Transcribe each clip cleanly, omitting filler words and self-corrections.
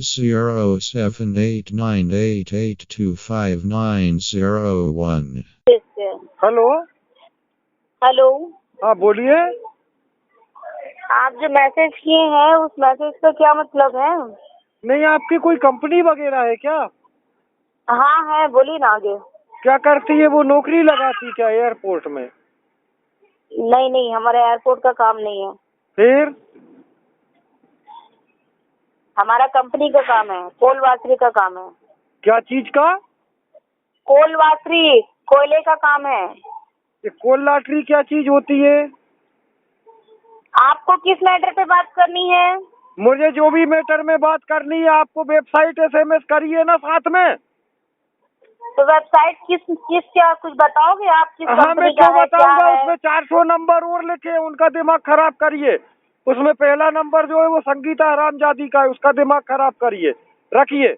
07898825901। Hello. Hello. हाँ बोलिए। आप जो मैसेज किए हैं उस मैसेज का क्या मतलब है? नहीं, आपकी कोई कंपनी वगैरह है क्या? हाँ है, बोलिए ना आगे। क्या करती है वो? नौकरी लगाती क्या एयरपोर्ट में? नहीं नहीं, हमारे एयरपोर्ट का काम नहीं है। फिर? हमारा कंपनी का काम है, कोलवासरी का काम है। क्या चीज का? कोलवासरी, कोयले का काम है। ये कोल लॉटरी क्या चीज होती है? आपको किस मैटर पे बात करनी है? मुझे जो भी मैटर में बात करनी है, आपको वेबसाइट SMS करिए ना साथ में। तो वेबसाइट किस क्या कुछ बताओगे आप? किस हाँ, मैं कंपनी का क्यों है, क्या बताऊंगा? है? उसमें 400 नंबर और लिखे, उनका दिमाग खराब करिए। उसमें पहला नंबर जो है वो संगीता हरामजादी का है, उसका दिमाग खराब करिए, रखिए।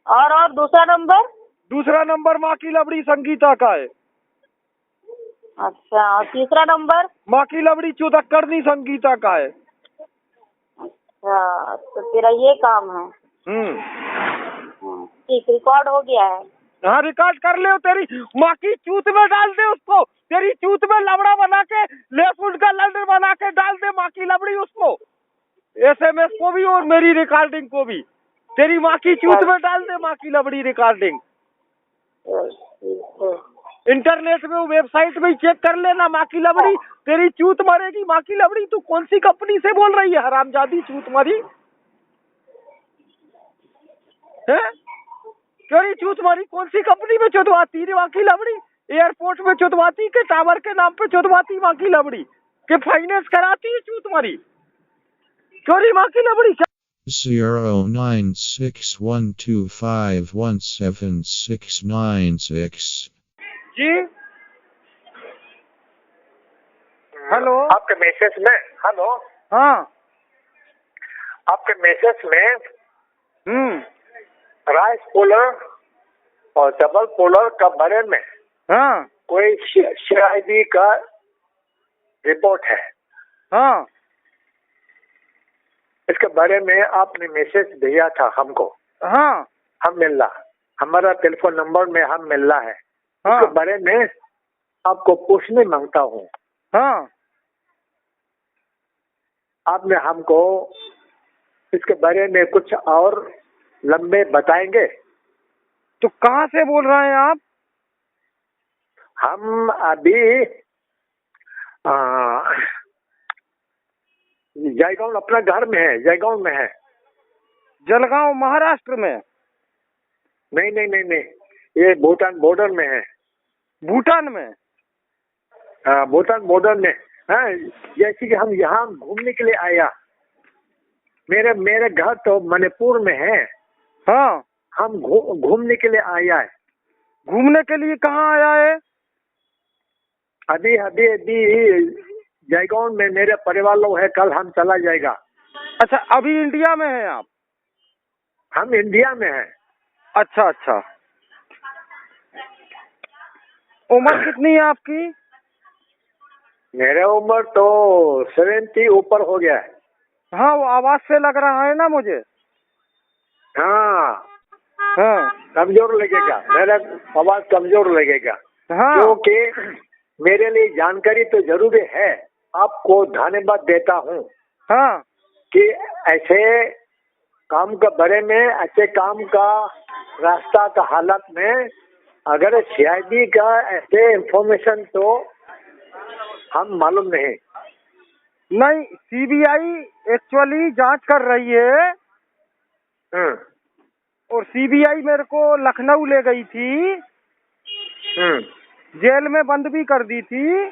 और दूसरा नंबर? दूसरा नंबर माँ की लबड़ी संगीता का है। अच्छा, और तीसरा नंबर? माँ की लबड़ी चुदक्कड़नी संगीता का है। अच्छा, तो तेरा ये काम है। ठीक, रिकॉर्ड हो गया है। हाँ, रिकॉर्ड कर ले। तेरी माँ की चूत में डाल दे उसको, तेरी चूत में लबड़ा बना के, लेफ्ट का लड़ बना के डाल दे माँ की लबड़ी उसको, SMS को भी और मेरी रिकॉर्डिंग को भी। तेरी माँ की चूत में डाल दे माँ की लबड़ी रिकॉर्डिंग। इंटरनेट में, वेबसाइट में चेक कर लेना माँ की लबड़ी। तेरी चूत मरेगी माँ की लबड़ी। तू कौन सी कंपनी से बोल रही है हरामजादी चूत मरी है? तेरी चूत मारी कौन सी कंपनी में चुदवाती रे माँ की लबड़ी? एयरपोर्ट में चुदवाती के टावर के नाम पे चुदवाती माँ की लबड़ी के फाइनेंस कराती है चूत मारी? चोरी माँ की लबड़ी। 09612517696। जी हेलो। आपके मैसेज में, हेलो, हाँ। आपके मैसेज में हम्म। राइस कूलर और डबल कूलर का बारे में हाँ। कोई CID का रिपोर्ट है। हाँ। इसके बारे में आपने मैसेज भेजा था हमको। हाँ। हम मिलना, हमारा टेलीफोन नंबर में हम मिलना है। हाँ। इसके बारे में आपको पूछने मांगता हूँ। हाँ। आपने हमको इसके बारे में कुछ और लंबे बताएंगे? तो कहाँ से बोल रहे हैं आप? हम अभी जयगांव, अपना घर में है, जयगांव में है। जलगांव महाराष्ट्र में? नहीं नहीं नहीं नहीं, ये भूटान बॉर्डर में है। भूटान में? हाँ, भूटान बॉर्डर में। हाँ, जैसे कि हम यहाँ घूमने के लिए आया। मेरे घर तो मणिपुर में है। हाँ। हम घूमने के लिए आया है। घूमने के लिए कहाँ आया है? अभी अभी अभी जयगांव में मेरे परिवार लोग है, कल हम चला जाएगा। अच्छा, अभी इंडिया में है आप? हम इंडिया में हैं। अच्छा अच्छा। उम्र कितनी है आपकी? मेरे उम्र तो 70 ऊपर हो गया है। हाँ, वो आवाज से लग रहा है ना मुझे। हाँ। हाँ। कमजोर लगेगा, मेरा आवाज कमजोर लगेगा। हाँ। क्योंकि मेरे लिए जानकारी तो जरूरी है। आपको धन्यवाद देता हूँ। हाँ। कि ऐसे काम के बारे में, अच्छे काम का रास्ता का हालत में अगर CID का ऐसे इंफॉर्मेशन तो हम मालूम नहीं। नहीं, CBI एक्चुअली जांच कर रही है। और CBI मेरे को लखनऊ ले गई थी। जेल में बंद भी कर दी थी।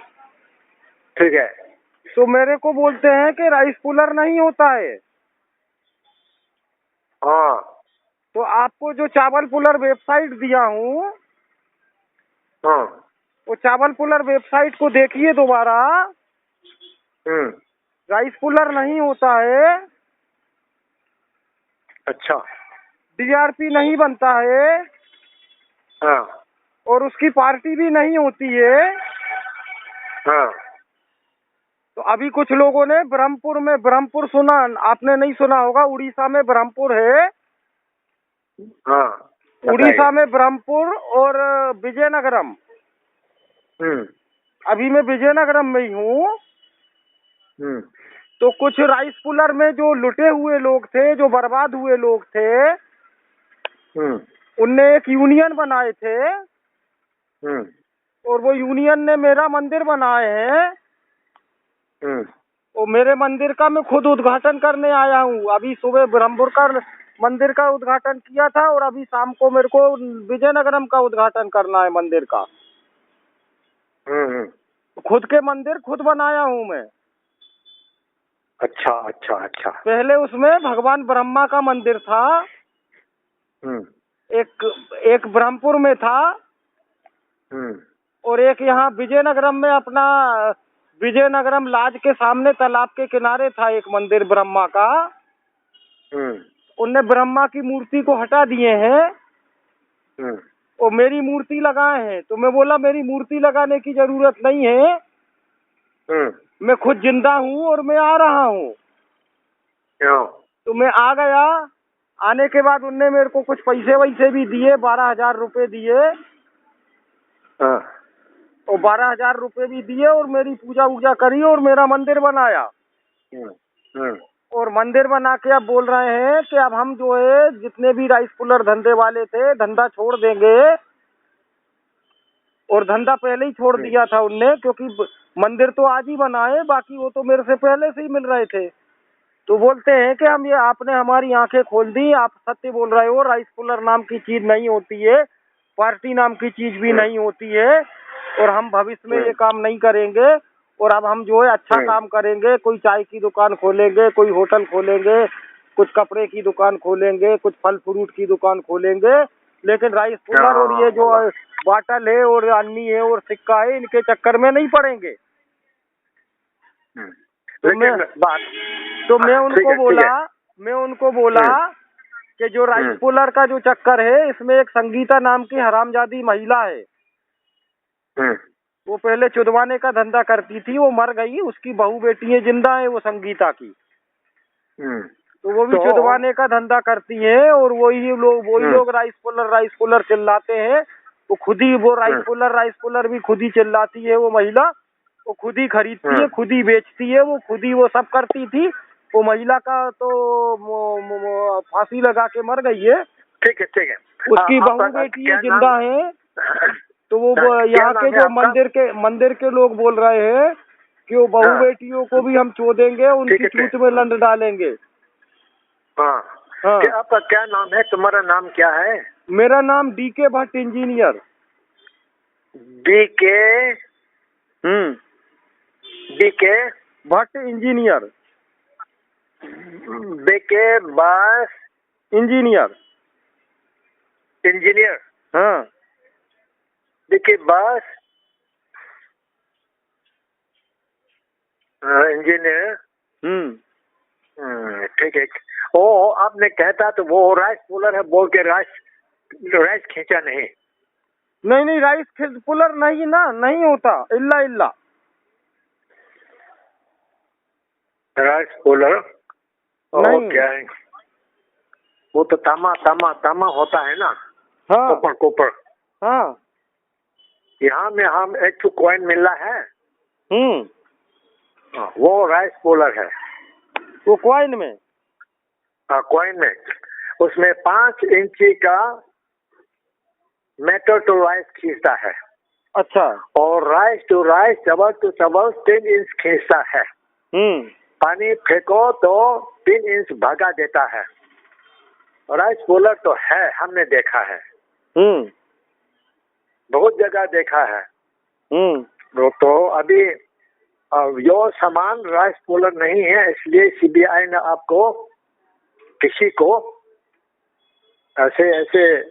ठीक है। तो मेरे को बोलते हैं कि राइस कूलर नहीं होता है। हाँ। तो आपको जो चावल कूलर वेबसाइट दिया हूँ, हाँ। वो चावल कूलर वेबसाइट को देखिए दोबारा। राइस कूलर नहीं होता है। अच्छा। DRP नहीं बनता है। हाँ। और उसकी पार्टी भी नहीं होती है। हाँ। तो तो अभी कुछ लोगों ने ब्रह्मपुर सुना, आपने नहीं सुना होगा, उड़ीसा में ब्रह्मपुर है। हाँ, उड़ीसा में ब्रह्मपुर और विजयनगरम। अभी मैं विजयनगरम में ही हूँ। तो कुछ राइस पुलर में जो लुटे हुए लोग थे, जो बर्बाद हुए लोग थे, उनने एक यूनियन बनाए थे और वो यूनियन ने मेरा मंदिर बनाए हैं। और मेरे मंदिर का मैं खुद उद्घाटन करने आया हूँ। अभी सुबह ब्रह्मपुर का मंदिर का उद्घाटन किया था और अभी शाम को मेरे को विजयनगरम का उद्घाटन करना है मंदिर का। खुद के मंदिर खुद बनाया हूँ मैं। अच्छा अच्छा अच्छा। पहले उसमें भगवान ब्रह्मा का मंदिर था। एक ब्रह्मपुर में था और एक यहाँ विजयनगरम में, अपना विजयनगरम लाज के सामने तालाब के किनारे था एक मंदिर ब्रह्मा का। उनने ब्रह्मा की मूर्ति को हटा दिए हैं और मेरी मूर्ति लगाए हैं। तो मैं बोला मेरी मूर्ति लगाने की जरूरत नहीं है, मैं खुद जिंदा हूँ और मैं आ रहा हूँ। तो मैं आ गया। आने के बाद उनने मेरे को कुछ पैसे वैसे भी दिए, 12,000 रुपए दिए। और 12,000 रुपए भी दिए और मेरी पूजा वूजा करी और मेरा मंदिर बनाया। और मंदिर बना के अब बोल रहे हैं कि अब हम जो है जितने भी राइस पुलर धंधे वाले थे धंधा छोड़ देंगे। और धंधा पहले ही छोड़ दिया था उनने, क्योंकि मंदिर तो आज ही बनाए, बाकी वो तो मेरे से पहले से ही मिल रहे थे। तो बोलते हैं कि हम ये आपने हमारी आंखें खोल दी, आप सत्य बोल रहे हो, राइस पुलर नाम की चीज नहीं होती है, पार्टी नाम की चीज भी नहीं होती है और हम भविष्य में ये काम नहीं करेंगे। और अब हम जो है अच्छा काम करेंगे, कोई चाय की दुकान खोलेंगे, कोई होटल खोलेंगे, कुछ कपड़े की दुकान खोलेंगे, कुछ फल फ्रूट की दुकान खोलेंगे, लेकिन राइस पुलर और ये जो बाटल है और अन्नी है और सिक्का है, इनके चक्कर में नहीं पड़ेंगे। तो मैं उनको बोला कि जो राइस पुलर का जो चक्कर है, इसमें एक संगीता नाम की हरामजादी महिला है। वो पहले चुदवाने का धंधा करती थी, वो मर गई, उसकी बहू बेटी जिंदा है वो संगीता की। तो वो भी चुदवाने का धंधा करती है और वही लोग राइस पुलर चिल्लाते हैं। वो खुद ही वो राइस पुलर भी खुद ही चिल्लाती है वो महिला। वो खुद ही खरीदती है, खुद ही बेचती है, वो खुद ही वो सब करती थी। वो महिला का तो फांसी लगा के मर गई है। ठीक है। उसकी बहू बेटी जिंदा है। तो वो यहाँ के जो मंदिर के लोग बोल रहे हैं कि वो बहू बेटियों को भी हम चोदेंगे, उनकी चूत में लंड डालेंगे। आपका क्या नाम है? तुम्हारा नाम क्या है? मेरा नाम DK Bhatt engineer. DK Bhatt engineer. BK बस इंजीनियर। हाँ। BK बस इंजीनियर। ठीक है। वो आपने कहता तो वो राइस पुलर है बोल के राइस खींचा नहीं। राइस पुलर नहीं होता। इल्ला राइस पुलर नहीं। क्या है वो? तो तामा होता है ना। हाँ। कोपर। हाँ। यहाँ में हम एक कॉइन मिल रहा है। वो राइस पुलर है। वो कॉइन में? हाँ, कॉइन में उसमें 5 इंची का मेटल टू राइस खींचता है। अच्छा। और राइस टू राइस, चबल टू चबल 3 इंच खींचता है। पानी फेंको तो 3 इंच भगा देता है। राइस पुलर तो है, हमने देखा है। बहुत जगह देखा है। तो अभी यो सामान राइस पुलर नहीं है, इसलिए CBI ने आपको किसी को ऐसे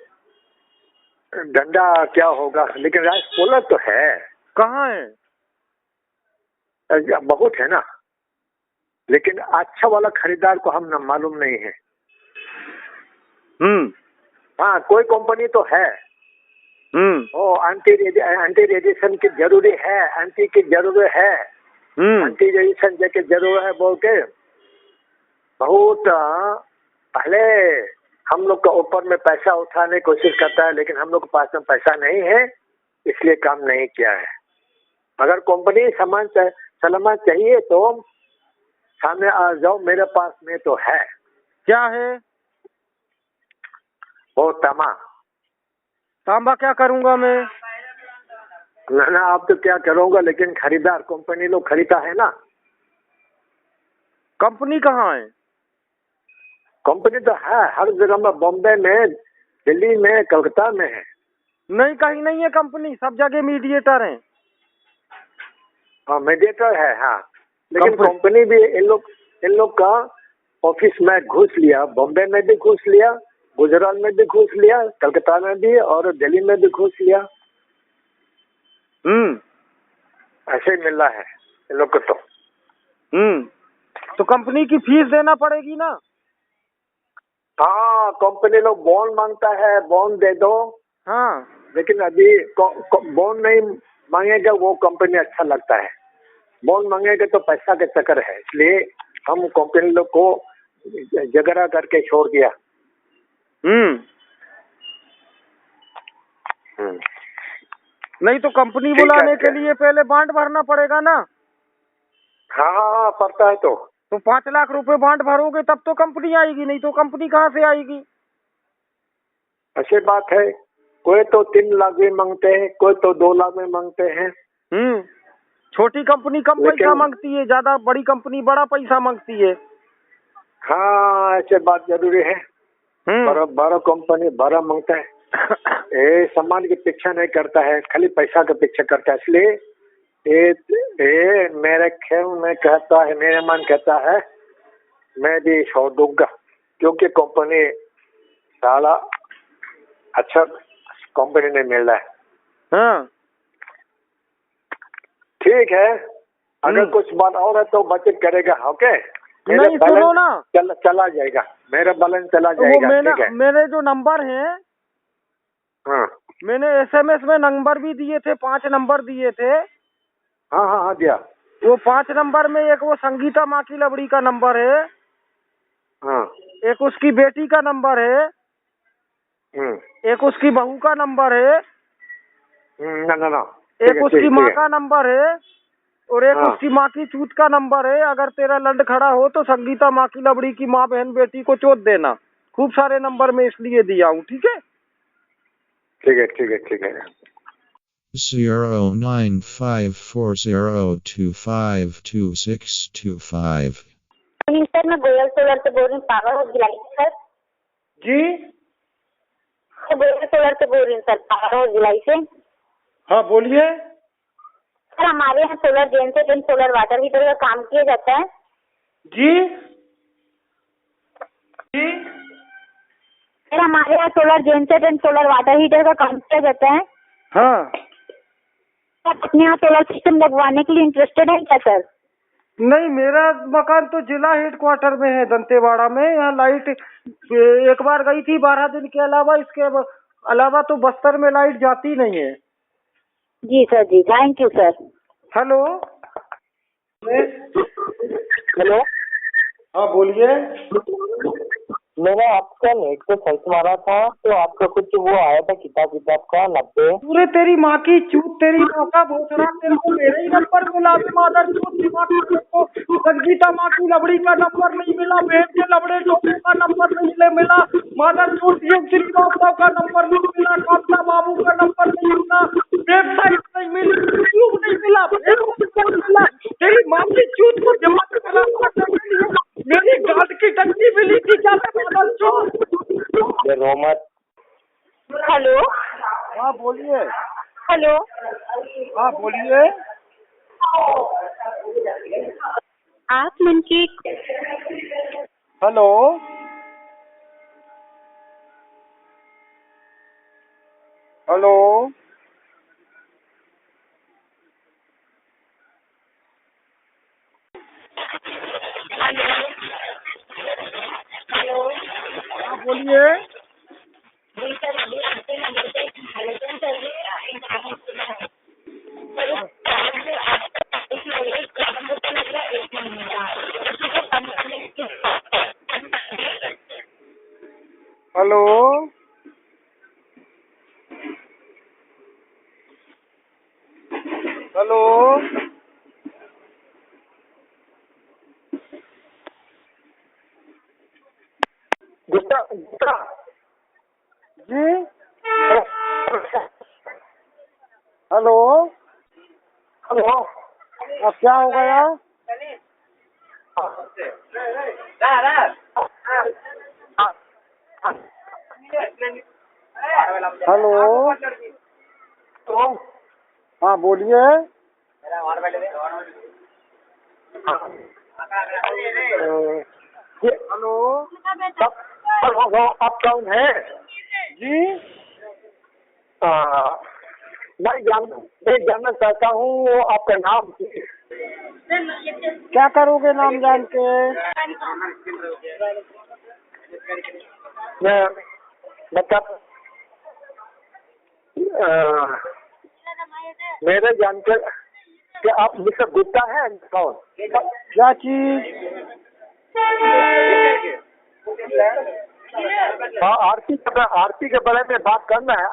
धंधा क्या होगा, लेकिन राइस पुलर तो है। कहाँ है? बहुत है ना, लेकिन अच्छा वाला खरीदार को हम न मालूम नहीं है। हाँ, कोई कंपनी तो है। एंटी रेडिएशन की जरूरी है, एंटी की जरूरी है, मोनेटाइजेशन के जरूर है बोल के बहुत पहले हम लोग का ऊपर में पैसा उठाने की कोशिश करता है, लेकिन हम लोग के पास में पैसा नहीं है, इसलिए काम नहीं किया है। अगर कंपनी सामान सलामत चाहिए तो सामने आ जाओ, मेरे पास में तो है। क्या है? वो तांबा। तांबा क्या करूंगा मैं? ना आप तो क्या करोगे, लेकिन खरीदार कंपनी लोग खरीदा है ना। कंपनी कहाँ है? कंपनी तो है हर जगह में, बॉम्बे में, दिल्ली में, कलकत्ता में है। नहीं, कहीं नहीं है कंपनी, सब जगह मीडिएटर हैं। हाँ मीडिएटर है, हाँ, लेकिन कंपनी भी इन लोग का ऑफिस में घुस लिया, बॉम्बे में भी घुस लिया, गुजरात में भी घुस लिया, कलकत्ता में भी और दिल्ली में भी घुस लिया। ऐसे ही मिल रहा है इन लोग को तो कंपनी की फीस देना पड़ेगी ना। हाँ, कंपनी लोग बॉन्ड मांगता है, बॉन्ड दे दो। हाँ, लेकिन अभी बॉन्ड नहीं मांगेगा वो कंपनी अच्छा लगता है, बॉन्ड मांगेगा तो पैसा के चक्कर है, इसलिए हम कंपनी लोग को झगड़ा करके छोड़ दिया। नहीं तो कंपनी बुलाने के लिए पहले बॉन्ड भरना पड़ेगा ना। हाँ पड़ता है तो 5 लाख रुपए बॉन्ड भरोगे तब तो कंपनी आएगी, नहीं तो कंपनी कहाँ से आएगी? अच्छी बात है, कोई तो 3 लाख में मांगते हैं, कोई तो 2 लाख में मांगते हैं। छोटी कंपनी कम पैसा मांगती है, ज्यादा बड़ी कंपनी बड़ा पैसा मांगती है। हाँ ऐसे बात जरूरी है। बड़ा कंपनी बड़ा मांगता है, ये सामान की पीछा नहीं करता है, खाली पैसा का पीछा करता है, इसलिए ये मेरे ख्याल में कहता है, मेरा मन कहता है मैं भी छोड़ दूंगा, क्योंकि कंपनी साला अच्छा कंपनी नहीं मिल रहा है। हाँ ठीक है, अगर कुछ बात और है तो बचत करेगा। ओके, नहीं सुनो ना, चला जाएगा, मेरा बैलेंस चला जाएगा। ठीक है, मेरे जो नंबर है, हाँ मैंने SMS में नंबर भी दिए थे, 5 नंबर दिए थे। हाँ दिया। वो 5 नंबर में एक वो संगीता माँ की लवड़ी का नंबर है, हाँ, एक उसकी बेटी का नंबर है, एक उसकी बहू का नंबर है, ना एक उसकी माँ का नंबर है, और एक उसकी माँ की चूत का नंबर है। अगर तेरा लंड खड़ा हो तो संगीता माँ की लवड़ी की माँ बहन बेटी को चोट देना। खूब सारे नंबर में इसलिए दिया हूँ। ठीक है 095402522625। सर मैं गोयल सोलर से बोल रही हूँ, पावर हाउस भिलाई से। सर जी, गोयल सोलर से बोल रही हूँ सर, पावर हाउस भिलाई से। हाँ बोलिए। सर हमारे यहाँ solar genset and solar water heater का काम किया जाता है। जी सर हमारे यहाँ solar genset and solar water heater का काम किया जाता है। हाँ, सर अपने यहाँ सोलर सिस्टम लगवाने के लिए इंटरेस्टेड है क्या सर? नहीं, मेरा मकान तो जिला हेडक्वार्टर में है, दंतेवाड़ा में। यहाँ लाइट एक बार गई थी 12 दिन के अलावा, इसके अलावा तो बस्तर में लाइट जाती नहीं है। जी सर, जी थैंक यू सर। हेलो हाँ बोलिए। मैंने आपका नेट पे सर्च मारा था तो आपका कुछ वो आया था किताब का 90। पूरे तेरी माँ की चूत, तेरी माँ का भोसड़ा, तेरे को मेरे ही नंबर मिला। मादर चूत दिमाग को संगीता माँ की लवड़ी का नंबर नहीं मिला, बहन के लवड़े लोगों का नंबर नहीं मिला, मादर चूत युग श्रीवास्तव का नंबर नहीं मिला, कामता बाबू का नंबर नहीं मिला, वेबसाइट नहीं मिली, यूट्यूब नहीं मिला, मिला। तेरी माँ की चूत को दिमाग में मेरी गांठ की टंकी मिली थी क्या? रोमत। हेलो हाँ बोलिए। हेलो हाँ बोलिए। आप मन की हेलो हेलो हाँ बोलिए। Hello hello Gupta Gupta ji hello hello. अब क्या हो गया? हेलो तो हाँ बोलिए। हेलो आप कौन है? जी मैं जानना चाहता हूँ आपका नाम। क्या करोगे नाम जान के? मैं मतलब मेरे जानकर कि आप मिस्टर गुप्ता है कौन? क्या चीज? हाँ, आरती के बारे में बात करना है।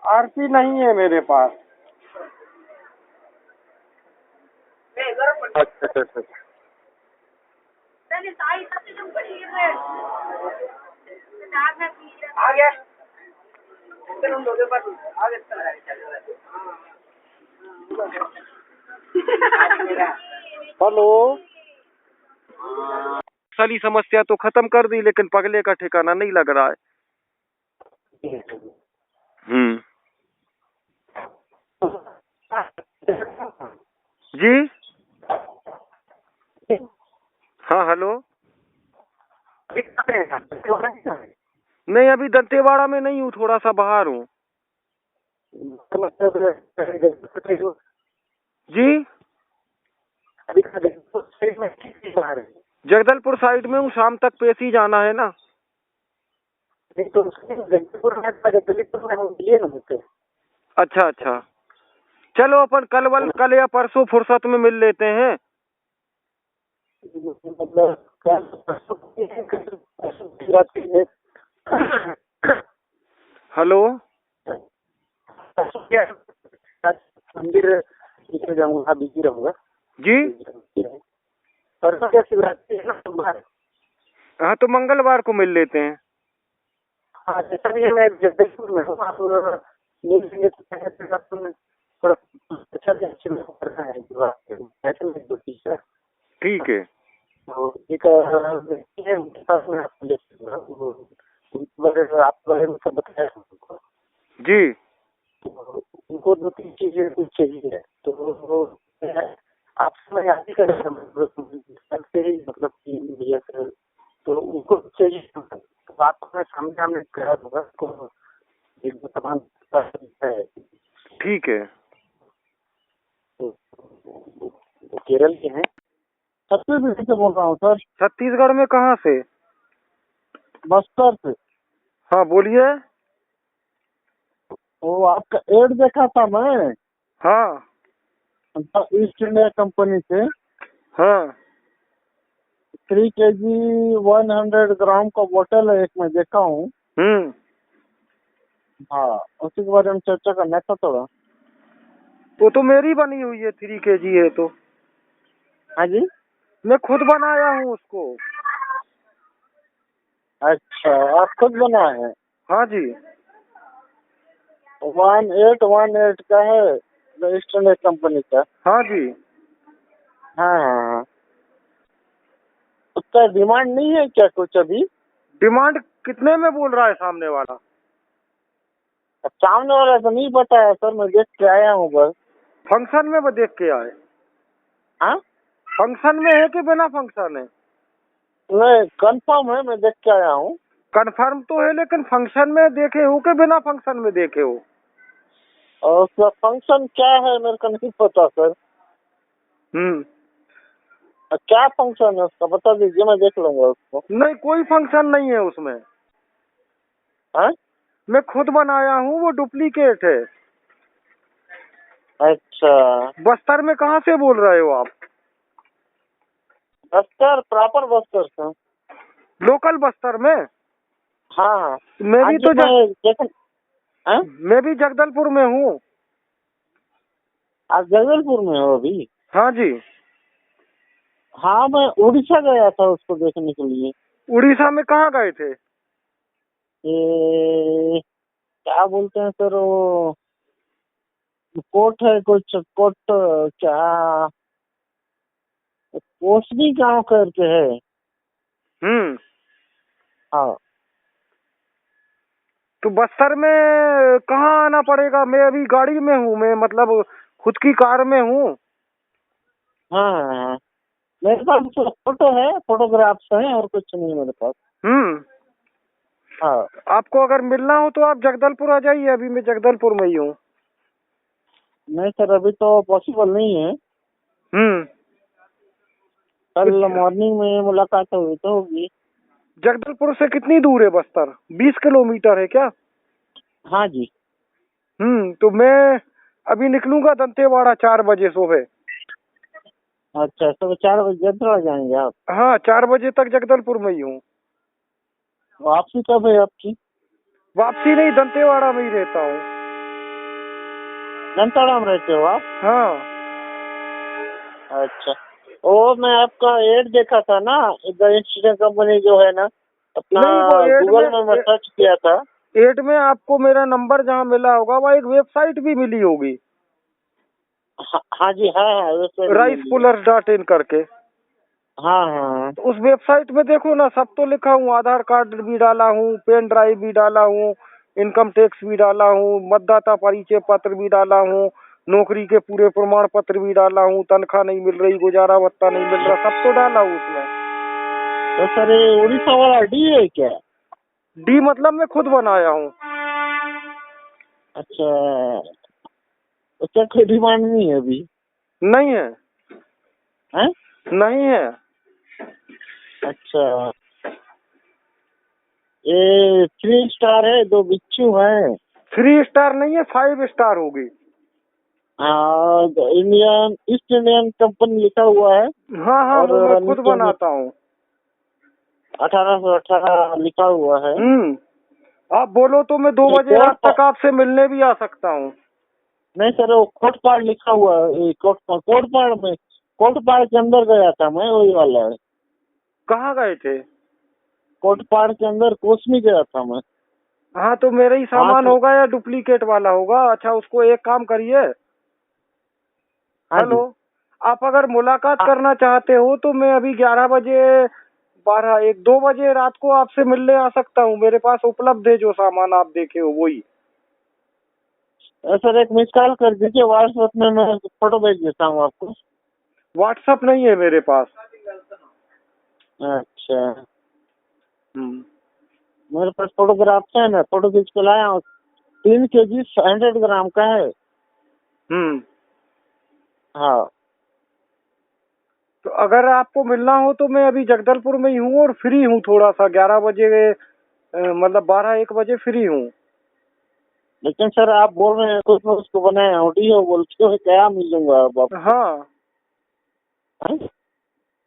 आरती नहीं है मेरे पास। अच्छा। हेलो सारी समस्या तो खत्म कर दी, लेकिन पगले का ठिकाना नहीं लग रहा है। जी हाँ हेलो। नहीं अभी दंतेवाड़ा में नहीं हूँ, थोड़ा सा बाहर हूँ। जी जगदलपुर साइड में हूँ, शाम तक पेशी जाना है ना। अच्छा चलो अपन कल या परसों फुर्सत में मिल लेते हैं। हेलो मंदिर जाऊंगा, बिजी रहूंगा जी परसों क्या शिवरात्रि है ना? हाँ तो मंगलवार को मिल लेते हैं। हाँ जैसा भी है, मैं जगदलपुर में हूँ। आप मिल लेंगे तो थोड़ा अच्छा करना है। ठीक है। तो एक व्यक्ति है, उनके पास में आपको ले आपके बारे में सब बताया उनको जी तो उनको 2-3 चीजें कुछ चाहिए है। तो आपसे मैं याद ही कर रहा था से ही, मतलब कि भैया से तो उनको चाहिए। तो आपको मैं सामने करा दूंगा तो एक दो सामान है। ठीक है। तो केरल के हैं। छत्तीसगढ़ से बोल रहा हूँ सर। छत्तीसगढ़ में कहाँ से? बस्तर से। हाँ बोलिए। वो आपका एड देखा था मैं। हाँ ईस्ट इंडिया कंपनी से हाँ 3 kg 100 ग्राम का बोतल है एक, मैं देखा हूँ। हाँ उसी के बारे में चर्चा करना था थोड़ा। वो तो मेरी बनी हुई है, 3 kg है तो। हाँ जी मैं खुद बनाया हूँ उसको। अच्छा आप खुद बनाए हैं? हाँ जी 1818 का है, ईस्ट इंडिया कंपनी का। हाँ जी। हाँ उसका डिमांड नहीं है क्या कुछ अभी? डिमांड कितने में बोल रहा है सामने वाला? सामने वाला तो नहीं बताया सर, मैं देख के आया हूँ बस। फंक्शन में वो देख के आए? हाँ फंक्शन में है कि बिना फंक्शन है? नहीं कंफर्म है, मैं देख के आया हूँ। कंफर्म तो है, लेकिन फंक्शन में देखे हो कि बिना फंक्शन में देखे हो? और उसका फंक्शन क्या है मेरे को नहीं पता सर। क्या फंक्शन है उसका बता दीजिए, मैं देख लूंगा उसको। नहीं कोई फंक्शन नहीं है उसमें। हाँ मैं खुद बनाया हूँ, वो डुप्लीकेट है। अच्छा बस्तर में कहाँ से बोल रहे हो आप? बस्तर प्रॉपर बस्तर से। लोकल बस्तर में? हाँ हाँ। मैं भी तो हाँ? मैं भी जगदलपुर में हूँ। आप जगदलपुर में हो अभी? हाँ जी। हाँ, मैं उड़ीसा गया था उसको देखने के लिए। उड़ीसा में कहाँ गए थे? ये क्या बोलते हैं सर, वो कोट है कुछ, कोट क्या, कोसनी गांव करके है। हाँ। तो बस्तर में कहाँ आना पड़ेगा? मैं अभी गाड़ी में हूँ, मैं मतलब खुद की कार में हूँ। हाँ हाँ, मेरे पास तो फोटो है, फोटोग्राफ्स हैं, और कुछ नहीं मेरे पास। हाँ। आपको अगर मिलना हो तो आप जगदलपुर आ जाइए, अभी मैं जगदलपुर में ही हूँ। नहीं सर, अभी तो पॉसिबल नहीं है। कल मॉर्निंग में मुलाकात हुई तो होगी। जगदलपुर से कितनी दूर है बस्तर? 20 किलोमीटर है क्या? हाँ जी। तो मैं अभी निकलूंगा दंतेवाड़ा 4 बजे सुबह। अच्छा, तो 4 बजे जगदलपुर जाएंगे आप? हाँ, 4 बजे तक जगदलपुर में ही हूँ। वापसी कब है आपकी? वापसी नहीं, दंतेवाड़ा में ही रहता हूँ। दंतेवाड़ा में रहते हो आप? हाँ। अच्छा, वो मैं आपका एड देखा था ना, द इंस्टीट्यूट कंपनी जो है ना अपना, नहीं, वो एड गूगल में मैं सर्च किया था। एड में आपको मेरा नंबर जहाँ मिला होगा वहाँ एक वेबसाइट भी मिली होगी। हाँ जी, हाँ, ricepullers.in करके। हाँ हाँ। तो उस वेबसाइट में देखो ना, सब तो लिखा हूँ, आधार कार्ड भी डाला हूँ, पेन ड्राइव भी डाला हूँ, इनकम टैक्स भी डाला हूँ, मतदाता परिचय पत्र भी डाला हूँ, नौकरी के पूरे प्रमाण पत्र भी डाला हूँ, तनख्वाह नहीं मिल रही, गुजारा भत्ता नहीं मिल रहा, सब तो डाला हूँ उसमें। तो सर ये उड़ीसा वाला डी है क्या? डी मतलब मैं खुद बनाया हूँ। अच्छा, उसका कोई डिमांड नहीं है अभी? नहीं है। हैं? नहीं है। अच्छा, ये 3 स्टार है, 2 बिच्छू है। 3 स्टार नहीं है, 5 स्टार होगी। इंडियन ईस्ट इंडियन कंपनी लिखा हुआ है। हाँ हाँ, और वो मैं खुद नीचे में बनाता हूँ। 1818 लिखा हुआ है। आप बोलो तो मैं 2 बजे रात तक आपसे मिलने भी आ सकता हूँ। नहीं सर, वो कोटपाड़ लिखा हुआ है, कोटपाड़ के अंदर गया था मैं, वही वाला है। कहाँ गए थे? कोटपाड़ के अंदर कोसमी गया था मैं। हाँ, तो मेरा ही सामान तो होगा या डुप्लीकेट वाला होगा? अच्छा, उसको एक काम करिए। हाँ जी। हेलो, आप अगर मुलाकात हाँ, करना चाहते हो तो मैं अभी 11 बजे, 12, 1, 2 बजे रात को आपसे मिलने आ सकता हूँ। मेरे पास उपलब्ध है जो सामान आप देखे हो वही। सर एक मिस कॉल कर दीजिए, व्हाट्सएप में मैं फोटो भेज देता हूँ आपको। व्हाट्सएप नहीं है मेरे पास। अच्छा, हम्म। मेरे पास फोटोग्राफ्स है ना, फोटो खींच के लाया हूँ। 3 kg 100 ग्राम का है। हाँ। तो अगर आपको मिलना हो तो मैं अभी जगदलपुर में ही हूँ और फ्री हूँ थोड़ा सा, 11 बजे मतलब 12-1 बजे फ्री हूँ। लेकिन सर आप बोल रहे हैं कुछ मैं उसको बनाया ऑडियो बोल के, क्या मिलूंगा अब आप? हाँ,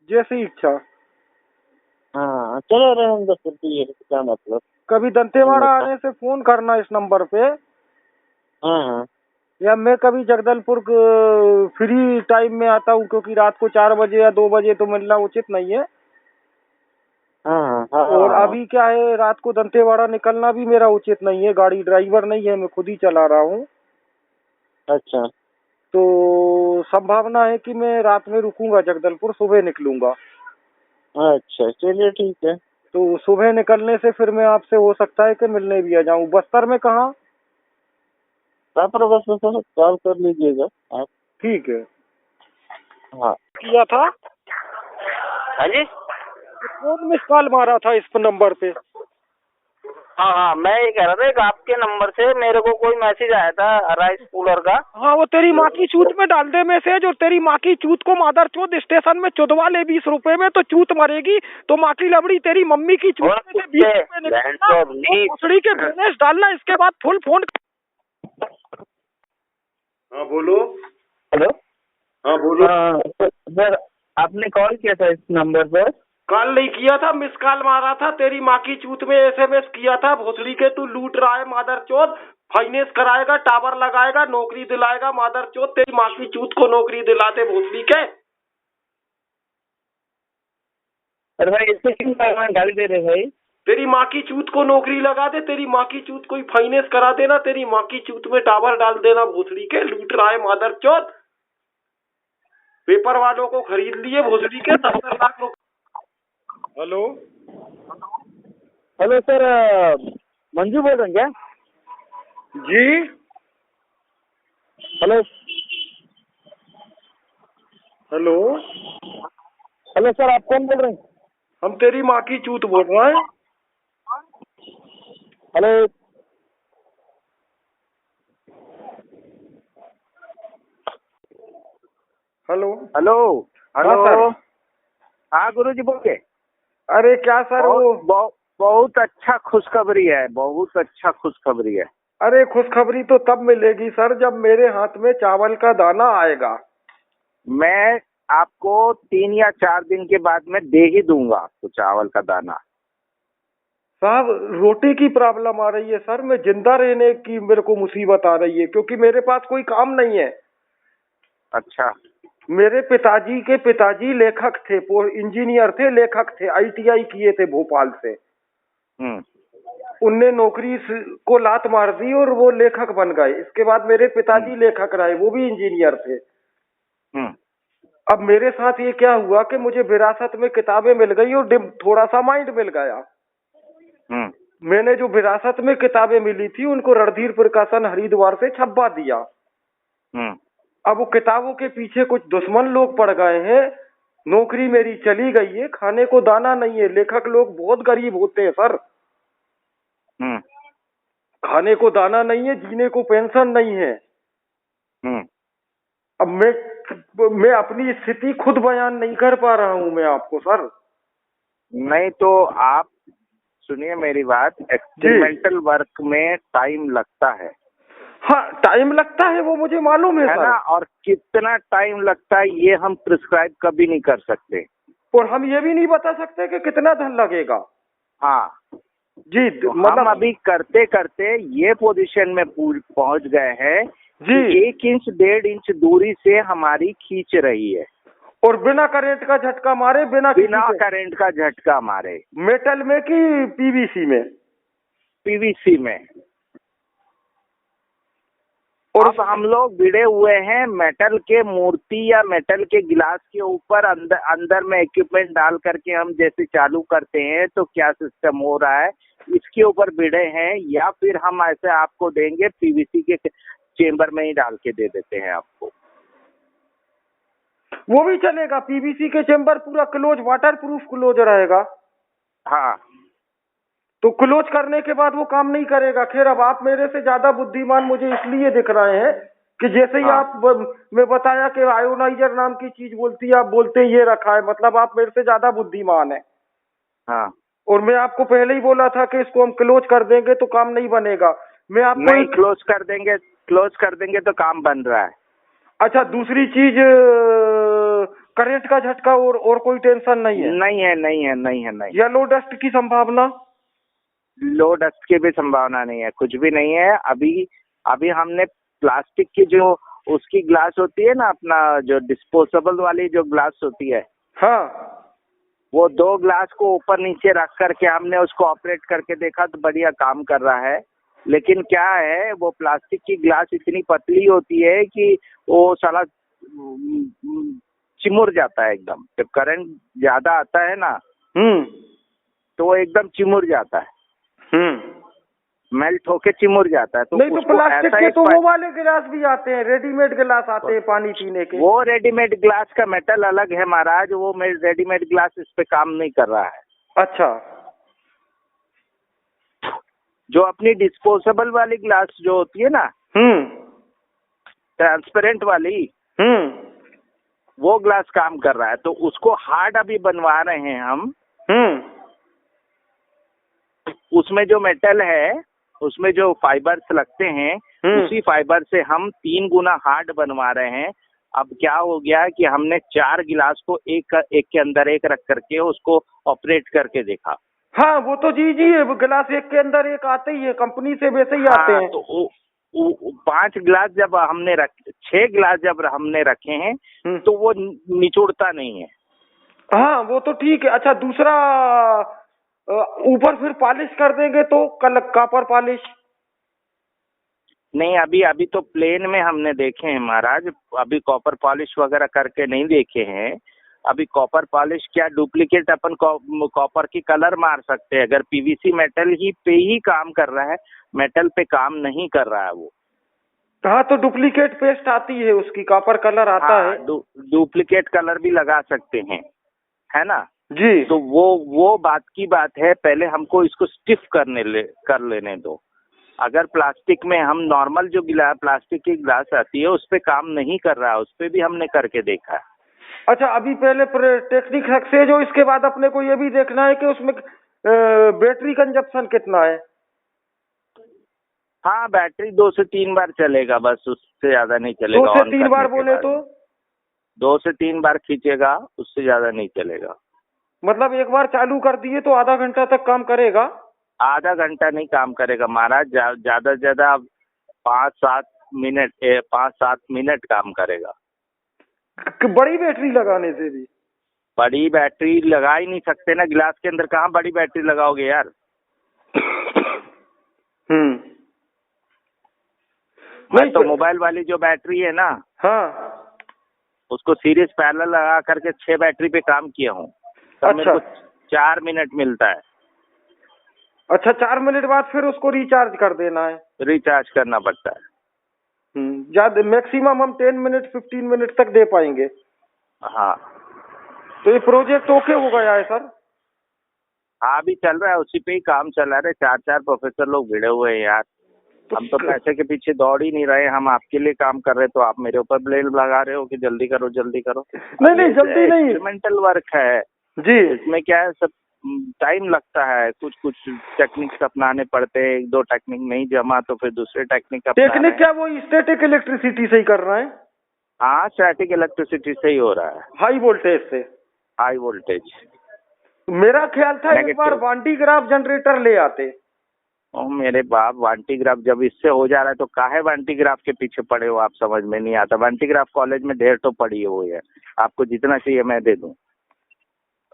जैसी इच्छा। हाँ चलो रहने दो फिर, ये क्या मतलब। कभी दंतेवाड़ा आने से फोन करना इस नंबर पे। हाँ हाँ या मैं कभी जगदलपुर फ्री टाइम में आता हूँ, क्योंकि रात को 4 बजे या 2 बजे तो मिलना उचित नहीं है। हाँ हाँ। और हाँ, अभी क्या है, रात को दंतेवाड़ा निकलना भी मेरा उचित नहीं है, गाड़ी ड्राइवर नहीं है, मैं खुद ही चला रहा हूँ। अच्छा तो संभावना है कि मैं रात में रुकूंगा जगदलपुर, सुबह निकलूंगा। अच्छा, चलिए ठीक है। तो सुबह निकलने से फिर मैं आपसे हो सकता है कि मिलने भी आ जाऊं। बस्तर में कहाँ? पर बस सर कॉल कर लीजिएगा आप। ठीक है। हाँ किया था। हाँ जी। कौन मिस कॉल मारा था इस नंबर पे? हाँ हाँ, मैं ये कह रहा था, एक आपके नंबर से मेरे को कोई मैसेज आया था राइस कूलर का। हाँ, वो तेरी माँ की चूत में डाल दे मैसेज, और तेरी माँ की चूत को मादर चौथ स्टेशन में चुदवा ले 20 रुपए में, तो चूत मरेगी। तो माँ की लबड़ी तेरी मम्मी की चूत में से 20 रुपए निकालना और भोसड़ी के बैलेंस डालना, इसके बाद फुल फोन। हाँ बोलो। हेलो। हाँ बोलो। सर आपने कॉल किया था इस नंबर पर? कॉल नहीं किया था, मिस कॉल मारा था। तेरी माँ की चूत में एसएमएस किया था। भोसड़ी के तू लूट रहा है मादरचोद। फाइनेंस कराएगा, टावर लगाएगा, नौकरी दिलाएगा मादरचोद। तेरी माँ की चूत को नौकरी दिलाते भोसड़ी के। अरे भाई इससे क्यों गाली दे रहे भाई? तेरी माँ की चूत को नौकरी लगा दे। तेरी माँ की चूत कोई फाइनेंस करा देना। तेरी माँ की चूत में टावर डाल देना भोसड़ी के। लूट रहा है मादरचोद। पेपर वालों को खरीद लिए भोसड़ी के 70 लाख रुपए। हेलो हेलो सर, मंजू बोल रहे हैं क्या? जी। हेलो हेलो हेलो सर, आप कौन बोल रहे हैं? हम तेरी माँ की चूत बोल रहे हैं। हेलो हेलो हेलो हाँ सर। हेलो। हाँ गुरुजी बोलिए। अरे क्या सर वो बहुत अच्छा खुशखबरी है, बहुत अच्छा खुशखबरी है। अरे खुशखबरी तो तब मिलेगी सर जब मेरे हाथ में चावल का दाना आएगा। मैं आपको 3 या 4 दिन के बाद में दे ही दूंगा आपको चावल का दाना। साहब रोटी की प्रॉब्लम आ रही है सर। मैं जिंदा रहने की मेरे को मुसीबत आ रही है क्योंकि मेरे पास कोई काम नहीं है। अच्छा। मेरे पिताजी के पिताजी लेखक थे, इंजीनियर थे, लेखक थे, आईटीआई किए थे भोपाल से। उनने नौकरी को लात मार दी और वो लेखक बन गए। इसके बाद मेरे पिताजी लेखक रहे, वो भी इंजीनियर थे। अब मेरे साथ ये क्या हुआ कि मुझे विरासत में किताबें मिल गई और थोड़ा सा माइंड मिल गया। मैंने जो विरासत में किताबें मिली थी उनको रणधीर प्रकाशन हरिद्वार से छपवा दिया। अब वो किताबों के पीछे कुछ दुश्मन लोग पड़ गए हैं। नौकरी मेरी चली गई है, खाने को दाना नहीं है। लेखक लोग बहुत गरीब होते हैं सर। खाने को दाना नहीं है, जीने को पेंशन नहीं है। अब मैं अपनी स्थिति खुद बयान नहीं कर पा रहा हूँ मैं आपको सर। नहीं तो आप सुनिए मेरी बात, एक्सपेरिमेंटल वर्क में टाइम लगता है। हाँ टाइम लगता है, वो मुझे मालूम है सर। ना, और कितना टाइम लगता है ये हम प्रिस्क्राइब कभी नहीं कर सकते। और हम ये भी नहीं बता सकते कि कितना धन लगेगा। हाँ जी तो मतलब हम अभी करते करते ये पोजीशन में पहुंच गए हैं जी, 1 इंच 1.5 इंच दूरी से हमारी खींच रही है। और बिना करंट का झटका मारे, बिना करंट का झटका मारे। मेटल में कि पीवीसी में? पीवीसी में। और अब हम लोग भिड़े हुए हैं मेटल के मूर्ति या मेटल के गिलास के ऊपर। अंदर में इक्विपमेंट डाल करके हम जैसे चालू करते हैं तो क्या सिस्टम हो रहा है इसके ऊपर भिड़े हैं, या फिर हम ऐसे आपको देंगे पीवीसी के चेम्बर में ही डाल के दे देते हैं आपको। वो भी चलेगा। पीवीसी के चेम्बर पूरा क्लोज, वाटर प्रूफ क्लोज रहेगा। हाँ तो क्लोज करने के बाद वो काम नहीं करेगा। खैर अब आप मेरे से ज्यादा बुद्धिमान मुझे इसलिए दिख रहे हैं कि जैसे ही आप मैं बताया कि आयोनाइजर नाम की चीज बोलती है, आप बोलते ये रखा है, मतलब आप मेरे से ज्यादा बुद्धिमान है। हाँ। और मैं आपको पहले ही बोला था कि इसको हम क्लोज कर देंगे तो काम नहीं बनेगा। मैं आपको नहीं, क्लोज कर देंगे तो काम बन रहा है। अच्छा दूसरी चीज, करंट का झटका और कोई टेंशन नहीं है? नहीं है। येलो डस्ट की संभावना? लो डस्ट की भी संभावना नहीं है, कुछ भी नहीं है। अभी हमने प्लास्टिक की जो उसकी ग्लास होती है ना, अपना जो डिस्पोजेबल वाली जो ग्लास होती है, हाँ, वो 2 ग्लास को ऊपर नीचे रख करके हमने उसको ऑपरेट करके देखा तो बढ़िया काम कर रहा है। लेकिन क्या है, वो प्लास्टिक की ग्लास इतनी पतली होती है कि वो साला चिमुर जाता है एकदम। जब करंट ज्यादा आता है ना तो वो एकदम चिमुर जाता है, मेल्ट होके चिमुर जाता है। तो नहीं तो प्लास्टिक के तो वो वाले गिलास भी आते हैं, रेडीमेड गिलास आते हैं पानी पीने के। वो रेडीमेड ग्लास का मेटल अलग है महाराज, वो रेडीमेड ग्लास इस पे काम नहीं कर रहा है। अच्छा, जो अपनी डिस्पोजेबल वाली ग्लास जो होती है ना, ट्रांसपेरेंट वाली, वो ग्लास काम कर रहा है। तो उसको हार्ड अभी बनवा रहे हैं हम। उसमें जो मेटल है, उसमें जो फाइबर्स लगते हैं, उसी फाइबर से हम 3 गुना हार्ड बनवा रहे हैं अब क्या हो गया है कि हमने 4 गिलास को एक एक के अंदर एक रख करके उसको ऑपरेट करके देखा। हाँ वो तो जी है, वो गिलास एक के अंदर एक आते ही है, कंपनी से वैसे ही आते हाँ, हैं। तो 5 गिलास जब हमने 6 गिलास जब हमने रखे हैं तो वो निचोड़ता नहीं है। हाँ वो तो ठीक है। अच्छा दूसरा, ऊपर फिर पॉलिश कर देंगे तो कल कॉपर पॉलिश? नहीं, अभी तो प्लेन में हमने देखे हैं महाराज, अभी कॉपर पॉलिश वगैरह करके नहीं देखे हैं। अभी कॉपर पॉलिश क्या, डुप्लीकेट अपन कॉपर की कलर मार सकते हैं। अगर पीवीसी मेटल ही पे ही काम कर रहा है, मेटल पे काम नहीं कर रहा है वो। हाँ तो डुप्लीकेट पेस्ट आती है उसकी, कॉपर कलर आता हाँ, है। डुप्लीकेट कलर भी लगा सकते हैं, है ना जी। तो वो बात की बात है। पहले हमको इसको स्टिफ कर लेने दो। अगर प्लास्टिक में हम नॉर्मल जो प्लास्टिक की गिलास आती है उस पे काम नहीं कर रहा है, उस पे भी हमने करके देखा है। अच्छा अभी पहले टेक्निक सक्सेस हो, इसके बाद अपने को ये भी देखना है कि उसमें बैटरी कंजप्शन कितना है। हाँ, बैटरी 2 से 3 बार चलेगा, बस उससे ज्यादा नहीं चलेगा। 2 से 3 बार बोले तो 2 से 3 बार खींचेगा, उससे ज्यादा नहीं चलेगा। मतलब एक बार चालू कर दिए तो आधा घंटा तक काम करेगा? आधा घंटा नहीं काम करेगा महाराज, ज्यादा से ज्यादा 5-7 मिनट काम करेगा। बड़ी बैटरी लगाने से भी? बड़ी बैटरी लगा ही नहीं सकते ना, गिलास के अंदर कहाँ बड़ी बैटरी लगाओगे यार। मैं तो मोबाइल वाली जो बैटरी है ना, हाँ, उसको सीरीज पैरेलल लगा करके 6 बैटरी पे काम किया हूँ। अच्छा। मेरे को 4 मिनट मिलता है। अच्छा 4 मिनट बाद फिर उसको रिचार्ज कर देना है? रिचार्ज करना पड़ता है। ज्यादा मैक्सिमम हम 10 मिनट 15 मिनट तक दे पाएंगे। हाँ, तो ये प्रोजेक्ट ओके हो गया है सर? हाँ, अभी चल रहा है, उसी पे ही काम चल रहा है। 4 प्रोफेसर लोग भिड़े हुए हैं यार। हम तो पैसे के पीछे दौड़ ही नहीं रहे, हम आपके लिए काम कर रहे, तो आप मेरे ऊपर ब्लेम लगा रहे हो कि जल्दी करो जल्दी करो। नहीं जल्दी नहीं, एक्सपेरिमेंटल वर्क है जी। इसमें क्या है, सब टाइम लगता है, कुछ टेक्निक्स अपनाने पड़ते हैं। 1-2 टेक्निक नहीं जमा तो फिर दूसरे टेक्निक टेक्निक क्या वो स्टैटिक इलेक्ट्रिसिटी से ही कर रहे हैं? हाँ, स्टैटिक इलेक्ट्रिसिटी से ही हो रहा है, हाई वोल्टेज से। High voltage. मेरा ख्याल था एक बार वांटीग्राफ जनरेटर ले आते। ओ मेरे बाप, वांटीग्राफ जब इससे हो जा रहा है तो काहे वांटीग्राफ के पीछे पड़े हो आप, समझ में नहीं आता। वांटीग्राफ कॉलेज में ढेर तो पड़ी हुई है, आपको जितना चाहिए मैं दे दूं।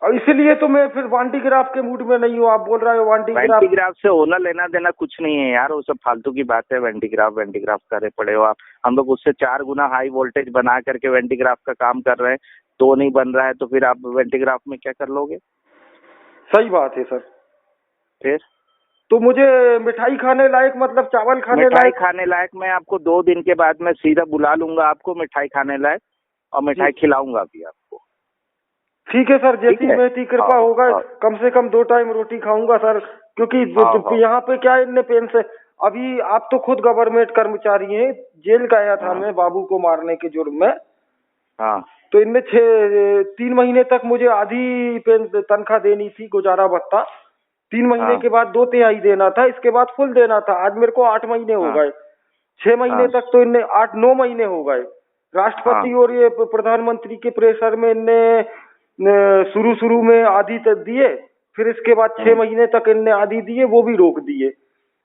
और इसलिए तो मैं फिर वांटीग्राफ के मूड में नहीं हूँ। आप बोल रहे हो वांटीग्राफ से होना लेना देना कुछ नहीं है यार, वो सब फालतू की बात है। वांटीग्राफ करे पड़े हो आप। हम लोग उससे 4 गुना हाई वोल्टेज बना करके वांटीग्राफ का काम कर रहे हैं, तो नहीं बन रहा है तो फिर आप वांटीग्राफ में क्या कर लोगे। सही बात है सर। फिर तो मुझे मिठाई खाने लायक, मतलब चावल मिठाई खाने लायक मैं आपको 2 दिन के बाद मैं सीधा बुला लूंगा आपको मिठाई खाने लायक, और मिठाई खिलाऊंगा भी आपको। ठीक है सर, जैसी मेरी कृपा होगा। कम से कम 2 टाइम रोटी खाऊंगा सर, क्योंकि यहाँ पे क्या इतने पेन से। अभी आप तो खुद गवर्नमेंट कर्मचारी हैं, जेल गया था मैं बाबू को मारने के जुर्म में। हाँ, तो इनमें 3 महीने तक मुझे आधी तनख्वाह देनी थी, गुजारा भत्ता। 3 महीने के बाद 2/3 देना था, इसके बाद फुल देना था। आज मेरे को 8 महीने हो गए। 6 महीने तक तो इनने 8-9 महीने हो गए। राष्ट्रपति और ये प्रधानमंत्री के प्रेशर में इनने शुरू में आधी तक दिए, फिर इसके बाद 6 महीने तक इनने आधी दिए, वो भी रोक दिए।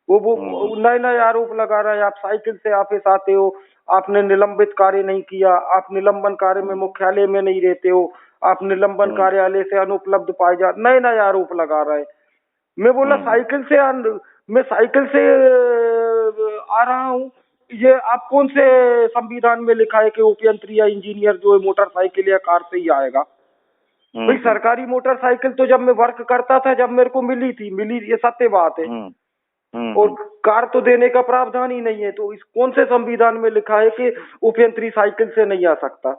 वो नए आरोप लगा रहा है। आप साइकिल से ऑफिस आते हो, आपने निलंबित कार्य नहीं किया, आप निलंबन कार्य में मुख्यालय में नहीं रहते हो, आप निलंबन कार्यालय से अनुपलब्ध पाए जा, नए आरोप लगा रहा है। मैं बोला मैं साइकिल से आ रहा हूँ, ये आप कौन से संविधान में लिखा है कि उपयंत्री या इंजीनियर जो है मोटरसाइकिल या कार से ही आएगा? भाई सरकारी मोटरसाइकिल तो जब मैं वर्क करता था, जब मेरे को मिली, ये सत्य बात है। और कार तो देने का प्रावधान ही नहीं है। तो इस कौन से संविधान में लिखा है कि उपयंत्री साइकिल से नहीं आ सकता?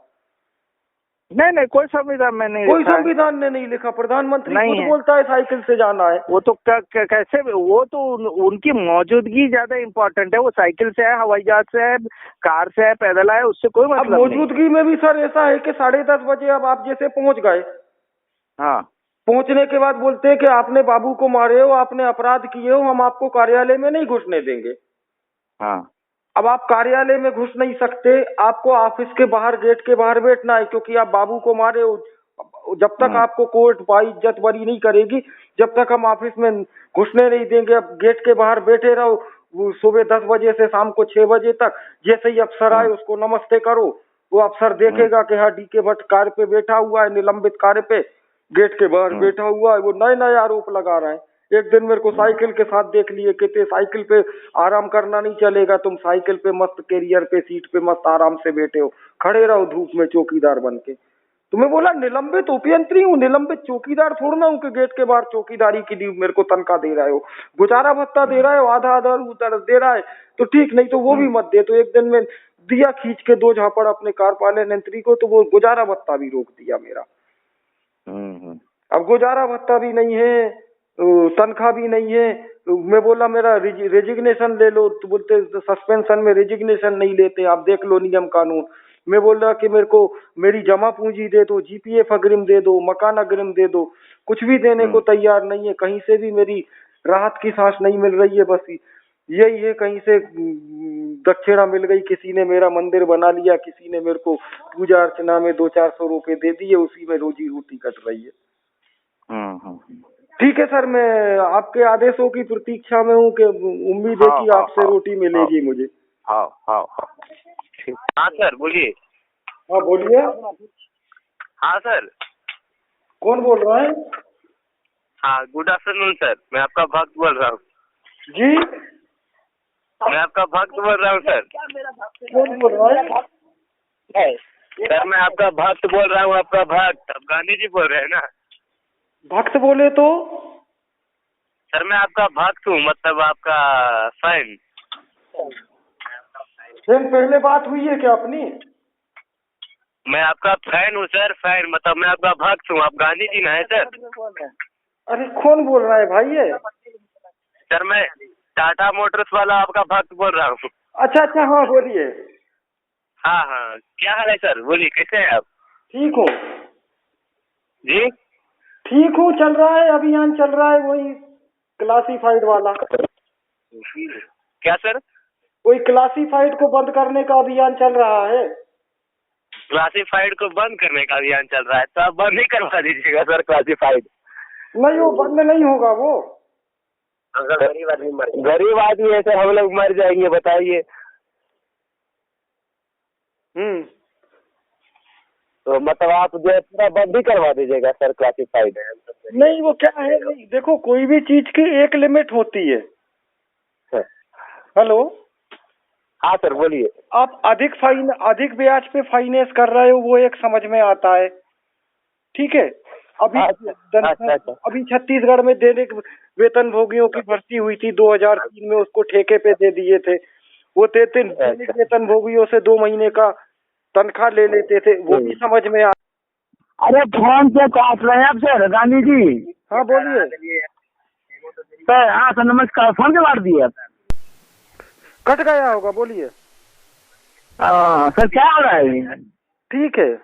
नहीं, कोई संविधान में नहीं, कोई संविधान ने नहीं लिखा। प्रधानमंत्री खुद बोलता है साइकिल से जाना है। वो तो कैसे, वो तो उनकी मौजूदगी ज्यादा इम्पोर्टेंट है। वो साइकिल से है, हवाई जहाज से है, कार से है, पैदल है, उससे कोई मतलब नहीं। मौजूदगी में भी सर ऐसा है कि 10:30 बजे अब आप जैसे पहुंच गए, हाँ, पहुंचने के बाद बोलते हैं कि आपने बाबू को मारे हो, आपने अपराध किए हो, हम आपको कार्यालय में नहीं घुसने देंगे। हाँ, अब आप कार्यालय में घुस नहीं सकते, आपको ऑफिस के बाहर गेट के बाहर बैठना है, क्योंकि आप बाबू को मारे हो। जब तक आपको कोर्ट बाइज्जत बरी नहीं करेगी, जब तक हम ऑफिस में घुसने नहीं देंगे। अब गेट के बाहर बैठे रहो, वो सुबह 10 बजे से शाम को 6 बजे तक। जैसे ही अफसर आए उसको नमस्ते करो, वो अफसर देखेगा कि हाँ डी के भट्ट कार्य पे बैठा हुआ है, निलंबित कार्य पे गेट के बाहर बैठा हुआ है, वो नए नए आरोप लगा रहा है। एक दिन मेरे को साइकिल के साथ देख लिए, कहते साइकिल पे आराम करना नहीं चलेगा, तुम साइकिल पे मस्त कैरियर पे सीट पे मस्त आराम से बैठे हो, खड़े रहो धूप में चौकीदार बन के। तुम्हें बोला निलंबित उपयंत्री हूँ, निलंबित चौकीदार थोड़ा हूँ कि गेट के बाहर चौकीदारी की दी मेरे को तनख्वाह दे रहे हो। गुजारा भत्ता दे रहे हो, आधा आधा उधर दे रहा है तो ठीक, नहीं तो वो भी मत दे। तो एक दिन में दिया खींच के 2 झापड़ अपने कार्यपालक मंत्री को, तो वो गुजारा भत्ता भी रोक दिया मेरा। अब गुजारा भत्ता भी नहीं है, तनख्वाह भी नहीं है। मैं बोला मेरा रेजिग्नेशन ले लो, तो बोलते सस्पेंशन में रेजिग्नेशन नहीं लेते, आप देख लो नियम कानून। मैं बोल रहा कि मेरे को मेरी जमा पूंजी दे दो, जीपीएफ अग्रिम दे दो, मकान अग्रिम दे दो, कुछ भी देने को तैयार नहीं है। कहीं से भी मेरी राहत की सांस नहीं मिल रही है। बस यही है, कहीं से दक्षिणा मिल गई, किसी ने मेरा मंदिर बना लिया, किसी ने मेरे को पूजा अर्चना में 200-400 रुपए दे दिए, उसी में रोजी रोटी कट रही है। ठीक है सर, मैं आपके आदेशों की प्रतीक्षा में हूँ कि उम्मीद है कि आपसे रोटी मिलेगी मुझे। हाँ सर बोलिए। हाँ बोलिए। हाँ सर। कौन बोल रहा है? हाँ गुड आफ्टरनून सर, मैं आपका भक्त बोल रहा हूँ। जी मैं आपका भक्त बोल रहा हूँ सर। कौन बोल रहा है? सर मैं आपका भक्त बोल रहा हूँ, आपका भक्त। अब गांधी जी बोल रहे हैं ना? भक्त बोले तो? सर मैं आपका भक्त हूँ, मतलब आपका फैन। पहले बात हुई है क्या अपनी? मैं आपका फैन हूँ सर, फैन मतलब मैं आपका भक्त हूँ। आप गांधी जी ना है सर? अरे कौन बोल रहा है भाई ये? सर मैं टाटा मोटर्स वाला आपका भक्त बोल रहा हूँ। अच्छा, हाँ बोलिए। हाँ, क्या हाल है सर? बोलिए, कैसे हैं आप? ठीक हूँ जी। ठीक हूँ, चल रहा है, अभियान चल रहा है वही क्लासिफाइड वाला। क्या सर? वही क्लासिफाइड को बंद करने का अभियान चल रहा है। क्लासिफाइड को बंद करने का अभियान चल रहा है, तो आप बंद ही करवा दीजिएगा सर क्लासिफाइड। नहीं, वो बंद नहीं होगा वो। अगर गरीब आदमी है सर, हम लोग मर जाएंगे, बताइए। तो मतलब आप जो है पूरा बंद ही करवा दीजिएगा सर क्लासिफाइड? नहीं, वो क्या है, नहीं देखो, कोई भी चीज की एक लिमिट होती है। हेलो। हाँ सर बोलिए। आप अधिक ब्याज पे फाइनेंस कर रहे हो, वो एक समझ में आता है, ठीक है। अभी छत्तीसगढ़ में दैनिक वेतन भोगियों की भर्ती हुई थी 2003 में, उसको ठेके पे दे दिए थे। वो दैनिक वेतन भोगियों से 2 महीने का तनख्वाह ले लेते थे, वो भी समझ में आ। अरे फोन पे काट रहे हैं आप सर, गांधी जी। हाँ बोलिए सर। हाँ सर नमस्कार, फोन के मार दिए आप? कट गया होगा, बोलिए। सर क्या हो रहा है? ठीक है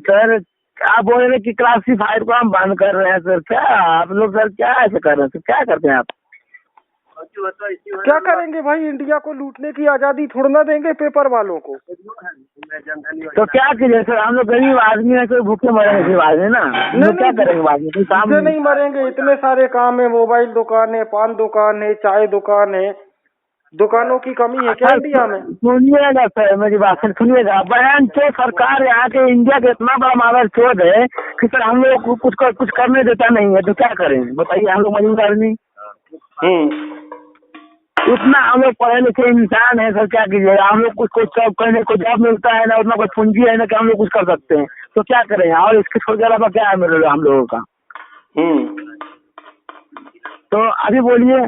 सर, आप बोल रहे कि क्लासिफाइड को हम बंद कर रहे हैं सर, क्या आप लोग सर क्या ऐसे कर रहे हैं सर? क्या करते हैं आप? क्या करेंगे भाई, इंडिया को लूटने की आजादी थोड़ा ना देंगे पेपर वालों को। तो क्या कीजिए सर, हम लोग गरीब आदमी है, तो भूखे मरेंगे फिर बाद में ना। तो क्या करेंगे बाद में? कोई काम नहीं मरेंगे, इतने सारे काम है, मोबाइल दुकान है, पान दुकान है, चाय दुकान है, दुकानों की कमी है क्या इंडिया में? सुनिएगा सर मेरी बात, सर सुनिएगा। बहन तो सरकार यहाँ के इंडिया के इतना बड़ा मावर चोद है कि सर हम लोग को कुछ करने देता नहीं है, तो क्या करें बताइए? हम लोग मजबूर आदमी, उतना हम लोग पढ़े लिखे इंसान है सर, क्या कीजिएगा? हम लोग कुछ करने को जॉब मिलता है ना, उतना कुछ पूंजी है ना कि हम लोग कुछ कर सकते हैं, तो क्या करें? और इसके छोड़ के अलावा क्या है मेरे हम लोगों का? तो अभी बोलिए,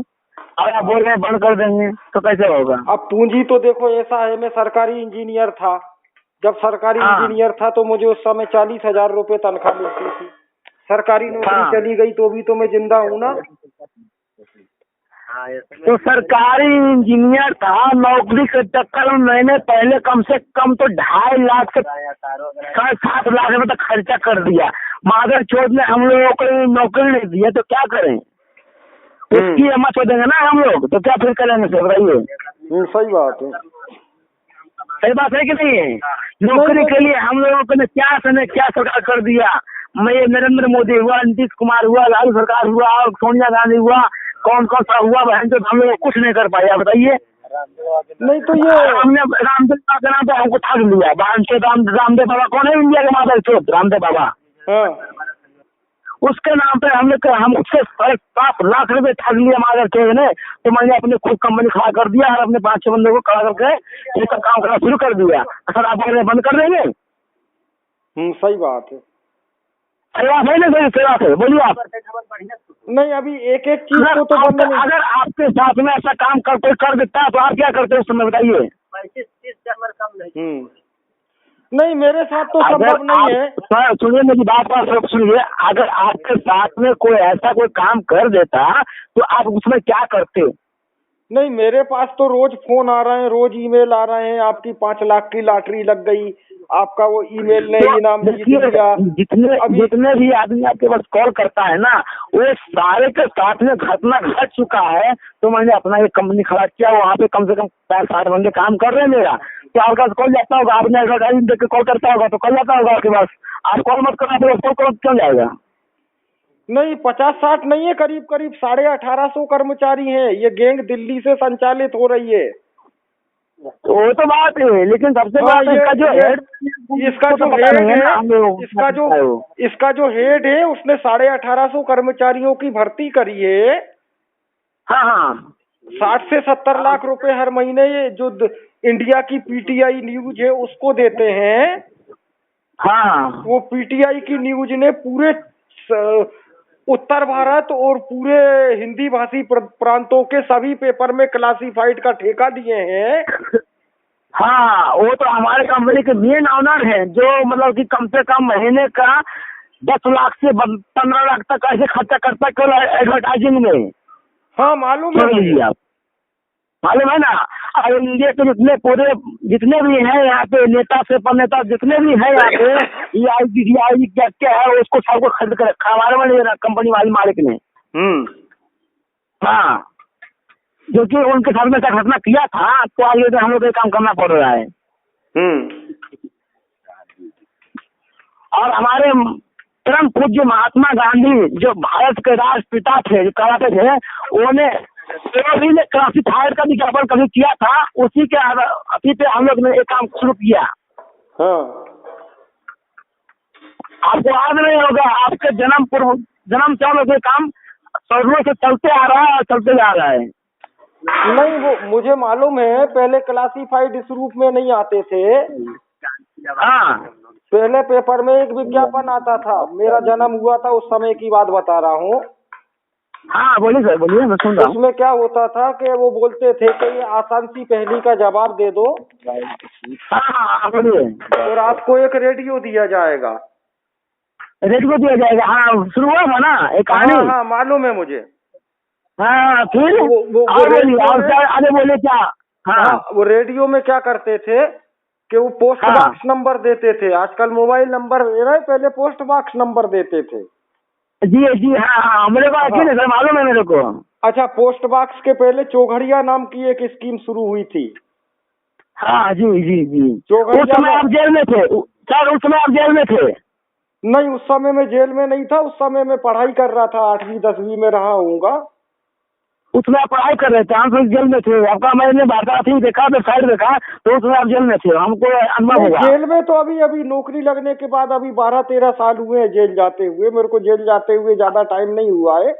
और आप बोल रहे हैं बंद कर देंगे, तो कैसे होगा? अब पूंजी तो देखो ऐसा है, मैं सरकारी इंजीनियर था। जब सरकारी इंजीनियर था तो मुझे उस समय 40,000 रुपए तनख्वाह मिलती थी। सरकारी नौकरी चली गई तो भी तो मैं जिंदा हूँ ना। तो सरकारी इंजीनियर था, नौकरी के चक्कर में मैंने पहले कम से कम तो 2.5 लाख से 7 लाख रुपए तक खर्चा कर दिया। माधर चौथ ने हम लोगों को नौकरी नहीं दी है, तो क्या करें? तो उसकी अम्मा छोड़ देंगे ना हम लोग, तो क्या फिर करेंगे सर बताइए? सही बात है। सही बात है कि नहीं है? नौकरी के लिए हम लोगों ने क्या समय क्या सरकार कर दिया। मैं ये नरेंद्र मोदी हुआ, नीतीश कुमार हुआ, लालू सरकार हुआ और सोनिया गांधी हुआ, कौन कौन सा हुआ बहन, तो हम लोग कुछ नहीं कर पाया बताइए। नहीं तो ये हमने रामदेव बाबा के नाम पे हमको ठग लिया। रामदेव बाबा कौन है? इंडिया के माता चौथ रामदेव बाबा। हाँ। उसके नाम पे हम उससे 7.5 लाख रुपए ठग लिया माधव चौथ ने। तो मैंने अपनी खुद कंपनी खड़ा कर दिया और अपने 5-6 बंदे को खड़ा करके ये सब काम करना शुरू कर दिया। सर आप बंद कर देंगे? सही बात है। सही बात है ना? सही बात है, बोलिए आप। नहीं अभी एक एक चीज को तो बंद नहीं। अगर आपके साथ में ऐसा काम कोई कर देता है तो आप क्या करते हैं उस समय बताइए? नहीं मेरे साथ तो संभव नहीं है। सर सुनिए मेरी बात सुनिए, अगर आपके साथ में कोई ऐसा कोई काम कर देता तो आप उसमें क्या करते? नहीं मेरे पास तो रोज फोन आ रहे हैं, रोज ईमेल आ रहे हैं, आपकी 5 लाख की लॉटरी लग गई, आपका वो ईमेल ने इनाम जीत लिया। जितने भी आदमी आपके पास कॉल करता है ना, वो सारे के साथ में घटना घट चुका है। तो मैंने अपना एक कंपनी खड़ा किया, वहाँ पे कम से कम 60 बंदे काम कर रहे हैं मेरा। तो आपके पास कॉल जाता होगा, आपने एडवर्टाइजमेंट देख के कॉल करता होगा तो कॉल जाता होगा आपके पास। आप कॉल मत करना तो कॉल क्यों जाएगा? नहीं 50-60 नहीं है, करीब 1850 कर्मचारी हैं। ये गैंग दिल्ली से संचालित हो रही है। तो वो तो बात है, लेकिन सबसे बड़ा इसका जो हेड है उसने 1850 कर्मचारियों की भर्ती करी है। हाँ 60 से 70 लाख रुपए हर महीने ये जो इंडिया की पीटीआई न्यूज है उसको देते हैं। हाँ वो पीटीआई की न्यूज ने पूरे उत्तर भारत और पूरे हिंदी भाषी प्रांतों के सभी पेपर में क्लासिफाइड का ठेका दिए हैं। हाँ वो तो हमारे कंपनी के मेन ऑनर है, जो मतलब कि कम से कम महीने का 10 लाख से 15 लाख तक ऐसे खर्चा करता केवल एडवर्टाइजिंग में। हाँ मालूम है आप, मालूम है ना। और इंडिया के जितने भी हैं यहाँ पे नेता से नेता जितने भी हैं यहाँ पे ये क्या है उसको सबको खरीद कर रखा हमारे वाले कंपनी वाले मालिक ने। हाँ क्योंकि उनके साथ में घटना किया था तो आगे तो हम लोग काम करना पड़ रहा है। और हमारे परम पूज्य महात्मा गांधी जो भारत के राष्ट्रपिता थे, जो कहलाते थे, उन्होंने ने क्लासिफाइड का विज्ञापन कभी किया था, उसी के अभी पे हम लोग ने एक काम शुरू किया। आपको याद नहीं होगा, आपके जन्म से हम लोग ये काम शुरू से चलते आ रहा है और चलते जा रहा है। नहीं वो मुझे मालूम है, पहले क्लासिफाइड इस रूप में नहीं आते थे। हाँ पहले पेपर में एक विज्ञापन आता था, मेरा जन्म हुआ था उस समय की बात बता रहा हूँ। हाँ बोलिए सर, बोलिए मैं सुन रहा हूँ। उसमें क्या होता था कि वो बोलते थे कि ये आसान सी पहेली का जवाब दे दो। हाँ बोलिए। और आपको एक रेडियो दिया जाएगा। रेडियो दिया जाएगा? हाँ शुरू हुआ था ना एक कहानी। हाँ मालूम है मुझे। हाँ फिर आगे बोले क्या? हाँ वो रेडियो में क्या करते थे कि वो पोस्ट बॉक्स नंबर देते थे। आजकल मोबाइल नंबर दे रहे, पहले पोस्ट बॉक्स नंबर देते थे। जी हाँ मेरे को अकेले सर मालूम है मेरे को। अच्छा पोस्ट बॉक्स के पहले चौघड़िया नाम की एक स्कीम शुरू हुई थी। हाँ जी चौघड़िया। उस समय आप जेल में थे सर? उस समय आप जेल में थे? नहीं उस समय में जेल में नहीं था, उस समय में पढ़ाई कर रहा था, 8वीं 10वीं में रहा हूँगा। उसमें आप पढ़ाई कर रहे थे, हम लोग जेल में थे। आपका मैंने वार्तालाप देखा, वेबसाइट देखा, तो उसमें आप जेल में थे, हमको अनुभव होगा। जेल में तो अभी नौकरी लगने के बाद अभी 12-13 साल हुए हैं जेल जाते हुए। मेरे को जेल जाते हुए ज्यादा टाइम नहीं हुआ है।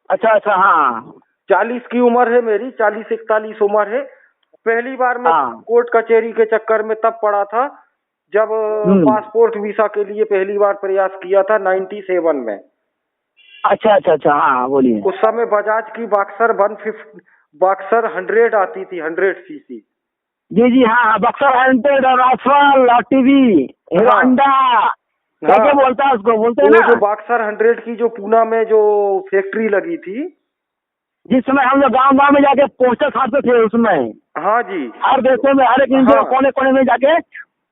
अच्छा हाँ 40 की उम्र है मेरी, 40-41 उम्र है। पहली बार मैं कोर्ट कचहरी के चक्कर में तब पड़ा था जब पासपोर्ट वीसा के लिए पहली बार प्रयास किया था 97 में। अच्छा हाँ बोलिए। उस समय बजाज की बॉक्सर 100 आती थी, 100 सीसी। जी हाँ बक्सर 100, राफेल, टीवी, हीरो होंडा, क्या बोलता है उसको, बोलते हैं ना जो बॉक्सर 100 की जो पूना में जो फैक्ट्री लगी थी, जिस समय हम लोग गांव में जाके पोस्टर छापते थे उसमें। हाँ जी, हर देशों में, हर एक इंडिया कोने में जाके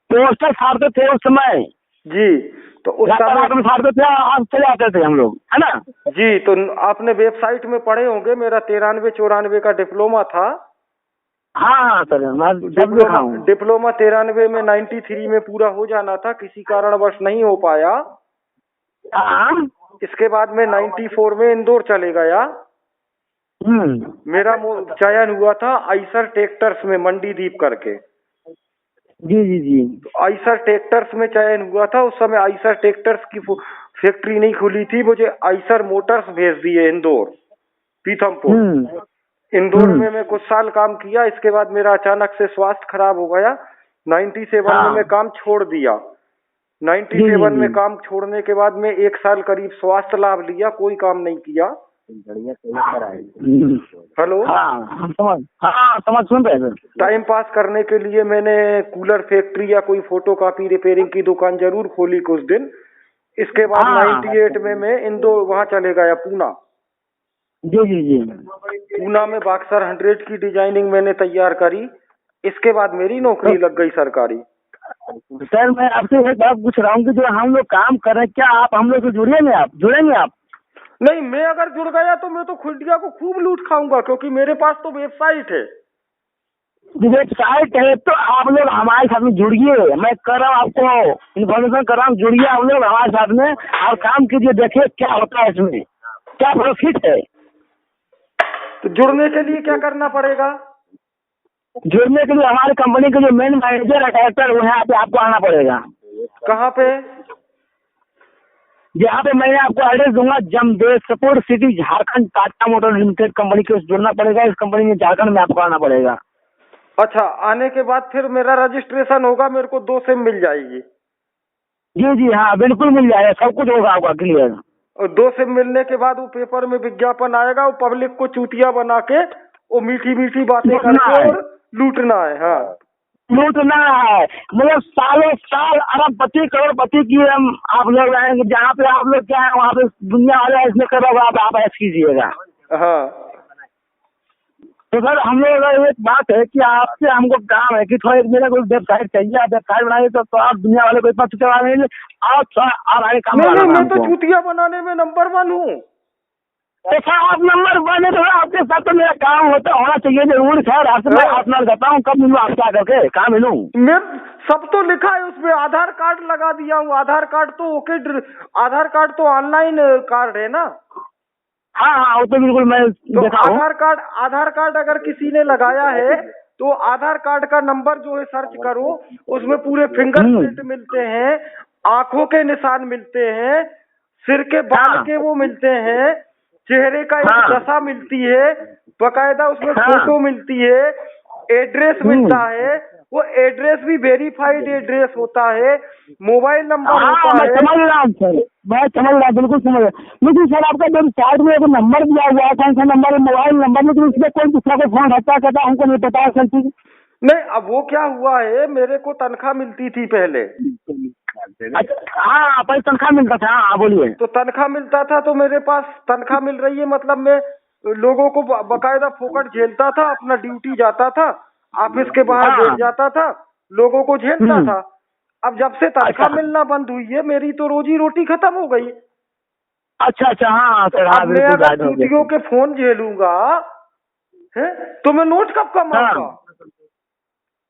पोस्टर छापते थे उस समय। जी, तो उस समय आप साथ थे, आप चले आते थे हम लोग, है ना? जी, तो आपने वेबसाइट में पढ़े होंगे, मेरा 93-94 का डिप्लोमा था। हाँ सर, मैं जब देखा हूँ। डिप्लोमा 93 में 93 में पूरा हो जाना था, किसी कारणवश नहीं हो पाया। हाँ। इसके बाद में 94 में इंदौर चले गया। मेरा चयन हुआ था आइसर ट्रैक्टर्स में, मंडीदीप करके। जी जी जी। तो आइसर ट्रैक्टर्स में चयन हुआ था। उस समय आइसर ट्रैक्टर्स की फैक्ट्री नहीं खुली थी, मुझे आइसर मोटर्स भेज दिए इंदौर, पीथमपुर। इंदौर में मैं कुछ साल काम किया। इसके बाद मेरा अचानक से स्वास्थ्य खराब हो गया। 97 में मैं काम छोड़ दिया। 97 में काम छोड़ने के बाद में 1 साल करीब स्वास्थ्य लाभ लिया, कोई काम नहीं किया। हेलो, समझ सुन रहे हैं। टाइम पास करने के लिए मैंने कूलर फैक्ट्री या कोई फोटोकॉपी रिपेयरिंग की दुकान जरूर खोली कुछ दिन। इसके बाद 98 में मैं इंदौर वहाँ चले गया, पूना। जी जी जी। पूना में बॉक्सर 100 की डिजाइनिंग मैंने तैयार करी। इसके बाद मेरी नौकरी लग गई सरकारी। सर मैं आपसे एक बात पूछ रहा हूँ कि जो हम लोग काम कर रहे हैं, क्या आप हम लोग से जुड़ेंगे आप? नहीं, मैं अगर जुड़ गया तो मैं तो खुंडिया को खूब लूट खाऊंगा, क्योंकि मेरे पास तो वेबसाइट है। वेबसाइट है तो आप लोग हमारे साथ में जुड़िए। मैं कर रहा हूँ, आपको इन्फॉर्मेशन कर रहा हूँ, जुड़िए आप लोग हमारे साथ में और काम कीजिए, देखिए क्या होता है, इसमें क्या प्रॉफिट है। तो जुड़ने के लिए क्या करना पड़ेगा? जुड़ने के लिए हमारी कंपनी के जो मेन मैनेजर है, डायरेक्टर, वहाँ पे आपको आना पड़ेगा। कहाँ पे? यहाँ पे मैं आपको एड्रेस दूंगा, Jamshedpur city, Jharkhand, Tata motor limited company के जुड़ना पड़ेगा। इस कंपनी में झारखंड में आपको आना पड़ेगा। अच्छा, आने के बाद फिर मेरा रजिस्ट्रेशन होगा, मेरे को 2 सिम मिल जाएगी? जी जी हाँ, बिल्कुल मिल जाएगा, सब कुछ होगा आपका क्लियर। और 2 सिम मिलने के बाद वो पेपर में विज्ञापन आएगा, वो पब्लिक को चूतिया बना के वो मीठी मीठी बातें करके और लूटना है। हाँ, लूटना है, मतलब सालों साल अरबपति करोड़पति की हम आप लोग रहेंगे। जहाँ पे आप लोग क्या है वहाँ पे दुनिया वाले इसमें करोगे, आप ऐश कीजिएगा। हाँ, तो सर हम लोग एक बात है कि आपसे हमको काम है कि थोड़ा मेरा कोई वेबसाइट चाहिए, आप वेबसाइट बनाइए तो आप दुनिया वाले को इतना चुतिया नहीं, आप आगे काम। नहीं, मैं तो चूतिया बनाने में नंबर 1 हूँ। ऐसा आप नंबर 1 है तो आपके साथ तो मेरा काम होना चाहिए जरूर सर। आपसे मैं अपना कहता हूँ, कब मिलूँ आपसे आकर के, काम मिलूँ? मैं सब तो लिखा है उसमें, आधार कार्ड लगा दिया हूँ। आधार कार्ड तो ओके, आधार कार्ड तो ऑनलाइन कार्ड है ना? हाँ हाँ, वो तो बिल्कुल मैं तो देखा हूँ। आधार कार्ड अगर किसी ने लगाया है तो आधार कार्ड का नंबर जो है सर्च करो, उसमें पूरे फिंगरप्रिंट मिलते हैं, आंखों के निशान मिलते हैं, सिर के बाल के वो मिलते हैं, चेहरे का एक दशा मिलती है, बकायदा उसमें फोटो मिलती है, एड्रेस मिलता है, वो एड्रेस भी वेरीफाइड एड्रेस होता है, मोबाइल नंबर होता है। मैं समझ रहा हूँ सर, मैं समझ रहा हूँ, बिल्कुल समझ रहा हूँ। लेकिन सर आपका वेबसाइट में एक नंबर दिया हुआ है, कौन सा नंबर है? मोबाइल नंबर, लेकिन उसमें कोई दूसरा को फोन हटता कहता हमको नहीं पता है सर चीज। नहीं, अब वो क्या हुआ है, मेरे को तनख्वाह मिलती थी पहले। अच्छा, हाँ पहले तनख्वाह मिलता था। हाँ बोलिए। तो तनख्वाह मिलता था तो मेरे पास तनख्वाह मिल रही है, मतलब मैं लोगों को बकायदा फोकट झेलता था, अपना ड्यूटी जाता था, ऑफिस के बाहर बैठ जाता था, लोगों को झेलता था। अब जब से तनख्वाह मिलना बंद हुई है, मेरी तो रोजी रोटी खत्म हो गई। अच्छा अच्छा, हाँ सर, हाँ मैं अगर चूतियों के फोन झेलूंगा है तो मैं नोट कब कमाऊंगा?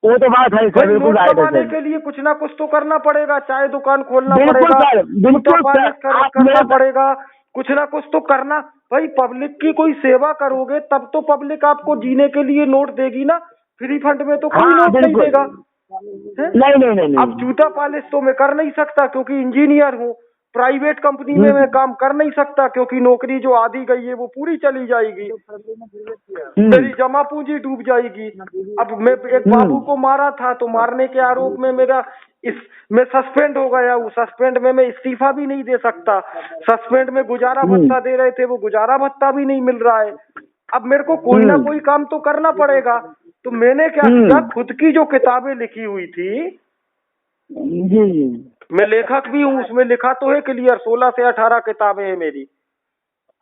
वो तो बात है सर, बिल्कुल नोट कमाने के लिए कुछ ना कुछ तो करना पड़ेगा, चाय दुकान खोलना पड़ेगा, करना पड़ेगा, कुछ ना कुछ तो करना। भाई पब्लिक की कोई सेवा करोगे तब तो पब्लिक आपको जीने के लिए नोट देगी ना, फ्री फंड में तो कोई नोट नहीं देगा। नहीं। अब जूता पॉलिश तो मैं कर नहीं सकता क्योंकि इंजीनियर हूँ, प्राइवेट कंपनी में मैं काम कर नहीं सकता क्योंकि नौकरी जो आधी गई है वो पूरी चली जाएगी, मेरी जमा पूंजी डूब जाएगी। अब मैं एक बाबू को मारा था तो मारने के आरोप में मैं सस्पेंड हो गया हूँ। सस्पेंड में मैं इस्तीफा भी नहीं दे सकता, सस्पेंड में गुजारा भत्ता दे रहे थे, वो गुजारा भत्ता भी नहीं मिल रहा है। अब मेरे को कोई ना कोई काम तो करना पड़ेगा। तो मैंने क्या किया, खुद की जो किताबें लिखी हुई थी, मैं लेखक भी हूँ, उसमें लिखा तो है क्लियर, 16 से 18 किताबें हैं मेरी।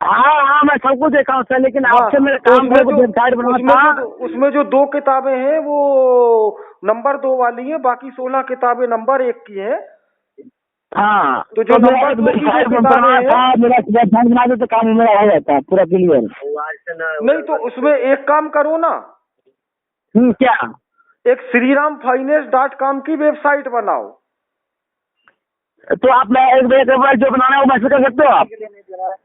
हाँ मैं सबको देखा हूँ सर, लेकिन आपसे मेरा काम है वेबसाइट बनाना था। उसमें जो 2 किताबें हैं वो नंबर 2 वाली है, बाकी 16 किताबें नंबर 1 की हैं। हाँ तो जो मेरा नंबर 2 की वेबसाइट जो बता बनवाना रहे था, हैं, मेरा वेबसाइट बना दो तो काम मेरा हो जाता है पूरा क्लियर। नहीं तो उसमें एक काम करो ना, क्या? एक श्रीरामफाइनेंस.com की वेबसाइट बनाओ। तो आप मैं एक बार जो बनाना है वो मैसेज कर सकते हो आप?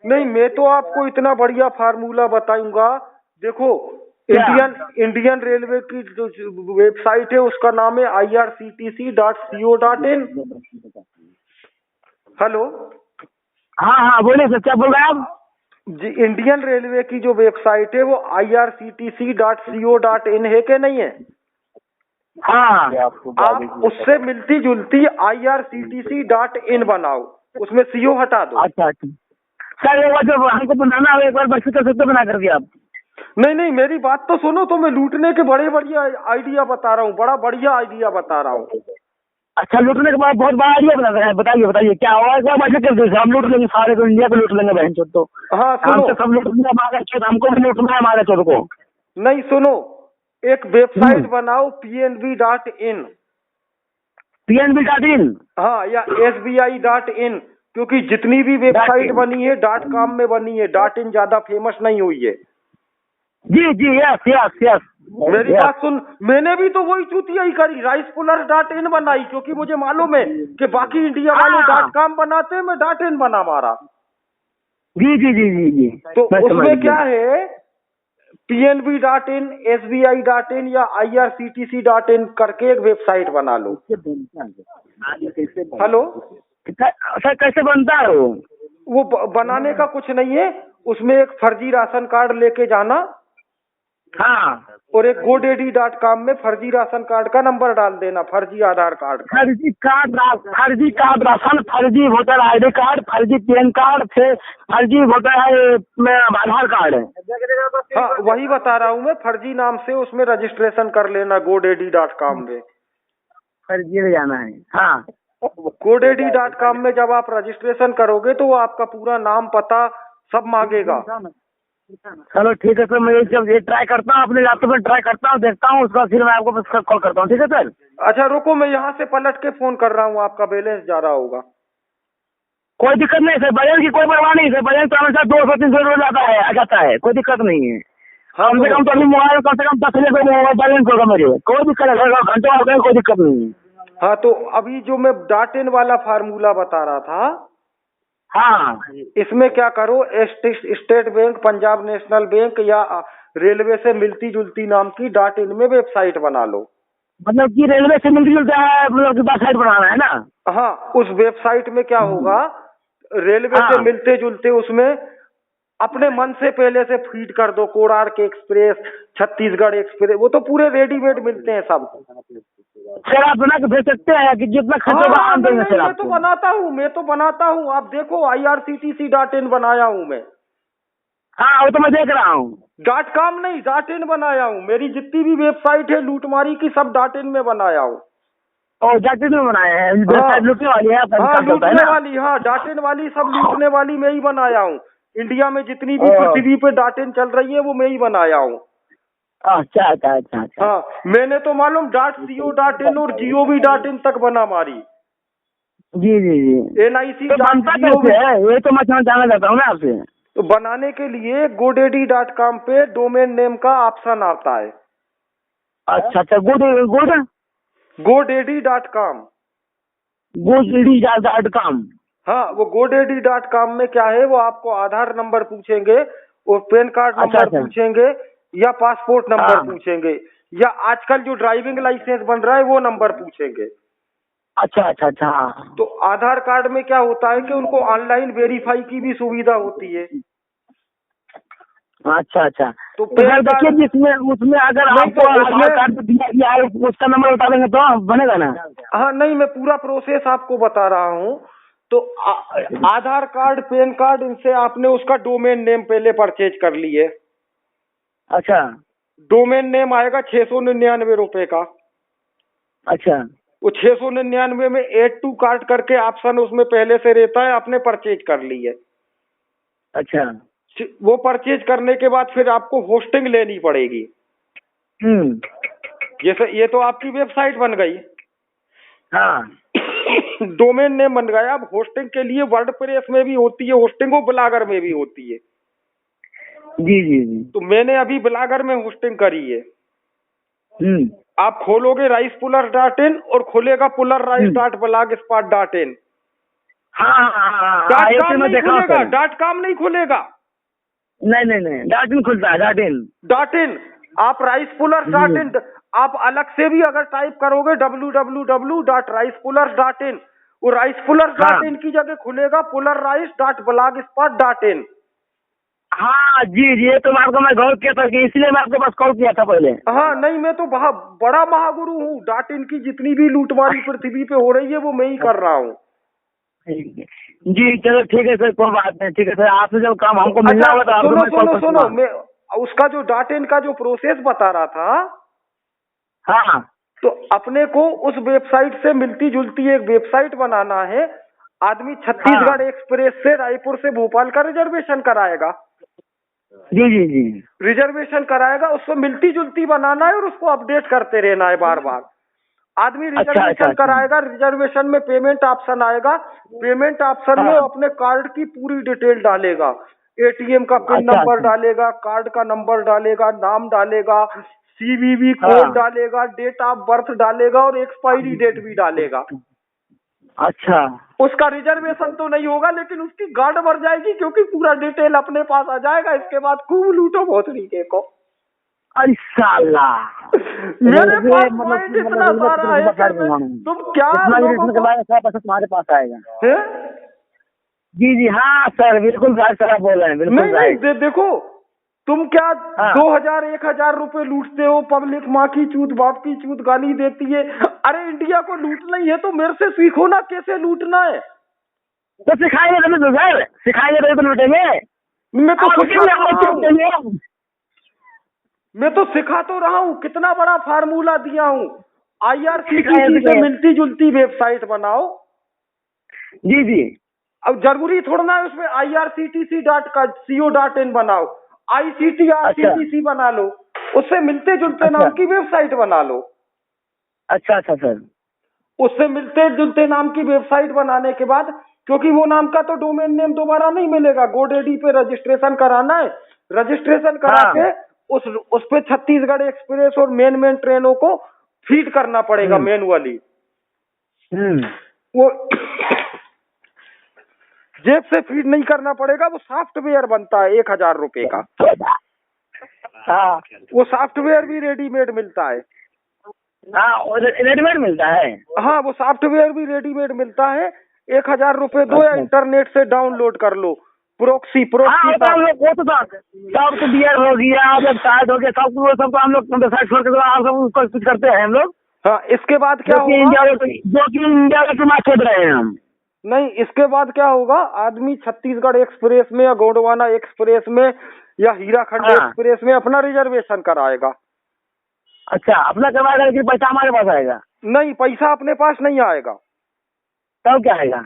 नहीं, मैं तो आपको इतना बढ़िया फार्मूला बताऊंगा। देखो, क्या? इंडियन रेलवे की जो वेबसाइट है उसका नाम है irctc.co.in। हेलो हाँ हाँ बोलिए सर, क्या बोल रहे हैं आप? जी, इंडियन रेलवे की जो वेबसाइट है वो irctc.co.in है कि नहीं है? हाँ आप उससे मिलती जुलती irctc.in बनाओ, उसमें CO हटा दो। अच्छा अच्छा सर, एक बार जब हमको बनाना हो एक बार मैसेज कर सकते हो बना करके आप? नहीं, मेरी बात तो सुनो, तो मैं लूटने के बड़े बढ़िया आइडिया बता रहा हूँ, बड़ा बढ़िया आइडिया बता रहा हूँ। अच्छा, लूटने के बाद बहुत बड़ा आइडिया बना रहे हैं, बताइए क्या होगा? एक बार मैसेज कर दीजिए, हम लूट लेंगे सारे को, इंडिया को लूट लेंगे बहन चोद। तो हाँ हम सुनो, तो सब लूट लेंगे, हमारा चोद हमको भी लूटना है, हमारे चोद को। नहीं सुनो, एक वेबसाइट बनाओ pnb.in। pnb.in? हाँ, या sbi.in, क्योंकि जितनी भी वेबसाइट बनी है .com में बनी है, .in ज्यादा फेमस नहीं हुई है। जी यस यस यस। मेरी बात सुन, मैंने भी तो वही चूतिया ही करी, राइसपुलर.in बनाई, क्योंकि मुझे मालूम है कि बाकी इंडिया वाले .com बनाते हैं, मैं .in बना मारा। जी तो उसमें क्या है, pnb.in, sbi.in या irctc.in करके एक वेबसाइट बना लो। हेलो सर, कैसे बनता है वो बनाने का कुछ नहीं है, उसमें एक फर्जी राशन कार्ड लेके जाना। हाँ, और एक godaddy.com में फर्जी राशन कार्ड का नंबर डाल देना, फर्जी आधार कार्ड का। फर्जी कार्ड राशन, फर्जी वोटर ID कार्ड, फर्जी पैन कार्ड, फर्जी वोटर आधार कार्ड है। हाँ, वही बता रहा हूँ मैं, फर्जी नाम से उसमें रजिस्ट्रेशन कर लेना godaddy.com में। फर्जी ले जाना है। हाँ, godaddy.com में जब आप रजिस्ट्रेशन करोगे तो वो आपका पूरा नाम पता सब मांगेगा। चलो ठीक है सर, मैं ये ट्राई करता हूँ, अपने लैपटॉप में ट्राई करता हूँ, देखता हूँ, उसका फिर मैं आपको कॉल करता हूँ। ठीक है सर? अच्छा रुको, मैं यहाँ से पलट के फोन कर रहा हूँ, आपका बैलेंस जा रहा होगा। कोई दिक्कत नहीं सर, बैलेंस की कोई परवाह नहीं सर, बैलेंस तो हमेशा 200-300 रुपये आ जाता है, कोई दिक्कत नहीं है। हाँ, कम से कम तो अभी मोबाइल कम से कम 10,000 का बैलेंस होगा मेरे, कोई दिक्कत नहीं, घंटों हो गए, कोई दिक्कत नहीं है। हाँ, तो अभी जो मैं .in वाला फार्मूला बता रहा था, हाँ, इसमें क्या करो, state bank, Punjab national bank या रेलवे से मिलती जुलती नाम की .in में वेबसाइट बना लो। मतलब कि रेलवे से मिलती जुलता है, मतलब कि वेबसाइट बनाना है ना? हाँ, उस वेबसाइट में क्या होगा, रेलवे हाँ। से मिलते जुलते उसमें अपने मन से पहले से फीड कर दो, कोणार्क एक्सप्रेस, छत्तीसगढ़ एक्सप्रेस, वो तो पूरे रेडीमेड मिलते हैं सब। सर आप बना के भेज सकते हैं कि जितना खर्च होगा हम देंगे सर मैं आपको? तो बनाता हूँ, आप देखो irctc.in बनाया हूँ मैं। हाँ, वो तो मैं देख रहा हूँ। .com नहीं, .in बनाया हूँ। मेरी जितनी भी वेबसाइट है लूटमारी की, सब .in में बनाया हूँ। और जाति में बनाए हैं, वेबसाइट लूटने वाली है, हाँ, लूटने वाली, हाँ .in वाली, सब लूटने वाली मैं ही बनाया हूँ। इंडिया में जितनी भी पृथ्वी पे .in चल रही है वो मैं ही बनाया हूँ। अच्छा। हाँ, मैंने तो मालूम .co.in और gov.in तक बना मारी। जी NIC तो बनता कैसे है, ये तो मैं जानना चाहता हूँ ना आपसे। तो बनाने के लिए godaddy.com पे डोमेन नेम का ऑप्शन आता है। अच्छा, godaddy.com। हाँ, वो godaddy.com में क्या है, वो आपको आधार नंबर पूछेंगे और पैन कार्ड नंबर पूछेंगे या पासपोर्ट नंबर पूछेंगे, या आजकल जो ड्राइविंग लाइसेंस बन रहा है वो नंबर पूछेंगे। अच्छा। तो आधार कार्ड में क्या होता है कि उनको ऑनलाइन वेरीफाई की भी सुविधा होती है। अच्छा। तो सर देखिए, जिसमें उसमें अगर आपको आधार कार्ड दिया गया है उसका नंबर बता देंगे तो बनेगा ना? हाँ, नहीं, मैं पूरा प्रोसेस आपको बता रहा हूँ। तो आधार कार्ड, पैन कार्ड, इनसे आपने उसका डोमेन नेम पहले परचेज कर लिए। अच्छा। डोमेन नेम आएगा 699 रुपए का। अच्छा। वो 699 में एड टू कार्ट करके ऑप्शन उसमें पहले से रहता है, आपने परचेज कर ली है। अच्छा। वो परचेज करने के बाद फिर आपको होस्टिंग लेनी पड़ेगी। जैसे ये तो आपकी वेबसाइट बन गई। हाँ। डोमेन नेम बन गया। अब होस्टिंग के लिए वर्डप्रेस में भी होती है होस्टिंग, वो ब्लॉगर में भी होती है। जी जी जी। तो मैंने अभी ब्लॉगर में होस्टिंग करी है। हम्म। आप खोलोगे risepulars.in और खुलेगा puller.rice.blogspot.in। हाँ हाँ हाँ हाँ, डॉट ये कॉम तो मैं नहीं देखा हूँ खुलेगा, सर। डॉट कॉम नहीं खुलेगा, नहीं नहीं नहीं, डॉट इन खुलता है, डॉट इन। Dot in. आप risepulars.in आप अलग से भी अगर टाइप करोगे www.risepulars.in, वो risepulars.in की जगह खुलेगा pullerice.blogspot.in। हाँ जी जी, ये तो आपको मैं गौर किया था कि इसलिए मैं आपके पास कॉल किया था पहले। हाँ नहीं, मैं तो बड़ा महागुरु हूँ। डॉट इन की जितनी भी लूटमारी पृथ्वी पे हो रही है वो मैं ही कर रहा हूँ। जी चलो ठीक है सर, कोई बात नहीं, ठीक है सर, आपसे जब काम हमको मिलना होगा तो आपको सुनो मैं कॉल सुनो सुनो, करूंगा। मैं उसका जो डॉट इन का जो प्रोसेस बता रहा था, हाँ तो अपने को उस वेबसाइट से मिलती जुलती एक वेबसाइट बनाना है। आदमी छत्तीसगढ़ एक्सप्रेस से रायपुर से भोपाल का रिजर्वेशन कराएगा, जी जी जी। रिजर्वेशन कराएगा, उसको मिलती जुलती बनाना है और उसको अपडेट करते रहना है बार बार। आदमी अच्छा, रिजर्वेशन अच्छा। कराएगा, रिजर्वेशन में पेमेंट ऑप्शन आएगा, पेमेंट ऑप्शन में हाँ। अपने कार्ड की पूरी डिटेल डालेगा, एटीएम का पिन अच्छा, नंबर अच्छा। डालेगा, कार्ड का नंबर डालेगा, नाम डालेगा, सीवीवी हाँ। कोड डालेगा, डेट ऑफ बर्थ डालेगा और एक्सपायरी डेट भी डालेगा। अच्छा। उसका रिजर्वेशन तो नहीं होगा लेकिन उसकी गार्ड भर जाएगी, क्योंकि पूरा डिटेल अपने पास आ जाएगा। इसके बाद खूब लूटो बहुत तरीके को। अरे साला, मेरे पास पॉइंट इतना सारा है कि तुम क्या लोगों को पैसा तुम्हारे पास आएगा। हैं? जी जी हाँ सर, बिल्कुल राइट सर, आप बोल रहे हैं, बिल्कुल नहीं राइट। देखो, तुम क्या हाँ। 2000-1000 रुपए लूटते हो, पब्लिक माँ की चूत बाप की चूत गाली देती है। अरे इंडिया को लूटना ही है तो मेरे से सीखो ना कैसे लूटना है। तो सिखाएंगे तभी तो सर, सिखाएंगे तभी तो लूटेंगे। मैं तो आप सिखा कितने तो रहा हूँ, लूटेंगे? मैं तो सिखा तो रहा हूँ, कितना बड़ा फार्मूला दिया हूँ। IRCTC से मिलती जुलती वेबसाइट बनाओ। जी जी। अब जरूरी थोड़ा ना है उसमें irctc.co.in बनाओ, ICTRCTC बना लो, उससे मिलते जुलते नाम की वेबसाइट बना लो। अच्छा अच्छा सर। उससे मिलते जुलते नाम की वेबसाइट बनाने के बाद, क्योंकि वो नाम का तो डोमेन नेम दोबारा नहीं मिलेगा, GoDaddy पे रजिस्ट्रेशन कराना है, रजिस्ट्रेशन करा के उस पे छत्तीसगढ़ एक्सप्रेस और मेन ट्रेनों को फीड करना पड़ेगा मैनुअली। वो जेब से फीड नहीं करना पड़ेगा, वो सॉफ्टवेयर बनता है 1000 रुपए का। हाँ, वो सॉफ्टवेयर भी रेडीमेड मिलता है। हाँ रेडीमेड मिलता है। हाँ, वो सॉफ्टवेयर भी रेडीमेड मिलता है। 1000 रुपए दो या इंटरनेट से डाउनलोड कर लो। प्रोक्सी हाँ, वो तो हम लोग, वो तो सॉफ्टवेयर हो गया, वेबसाइट हो गया, सब तो हम लोग वेबसाइट छोड़ के आप सब उसको कुछ करते हैं हम लोग। हाँ, इसके बाद क्या होगा, जो कि इंडिया का चुनाव खेल रहे हैं हम। नहीं, इसके बाद क्या होगा, आदमी छत्तीसगढ़ एक्सप्रेस में या गोंडवाना एक्सप्रेस में या हीराखंड एक्सप्रेस में अपना रिजर्वेशन कराएगा। अच्छा, अपना करवाएगा लेकिन पैसा हमारे पास आएगा? नहीं, पैसा अपने पास नहीं आएगा। तब क्या आएगा?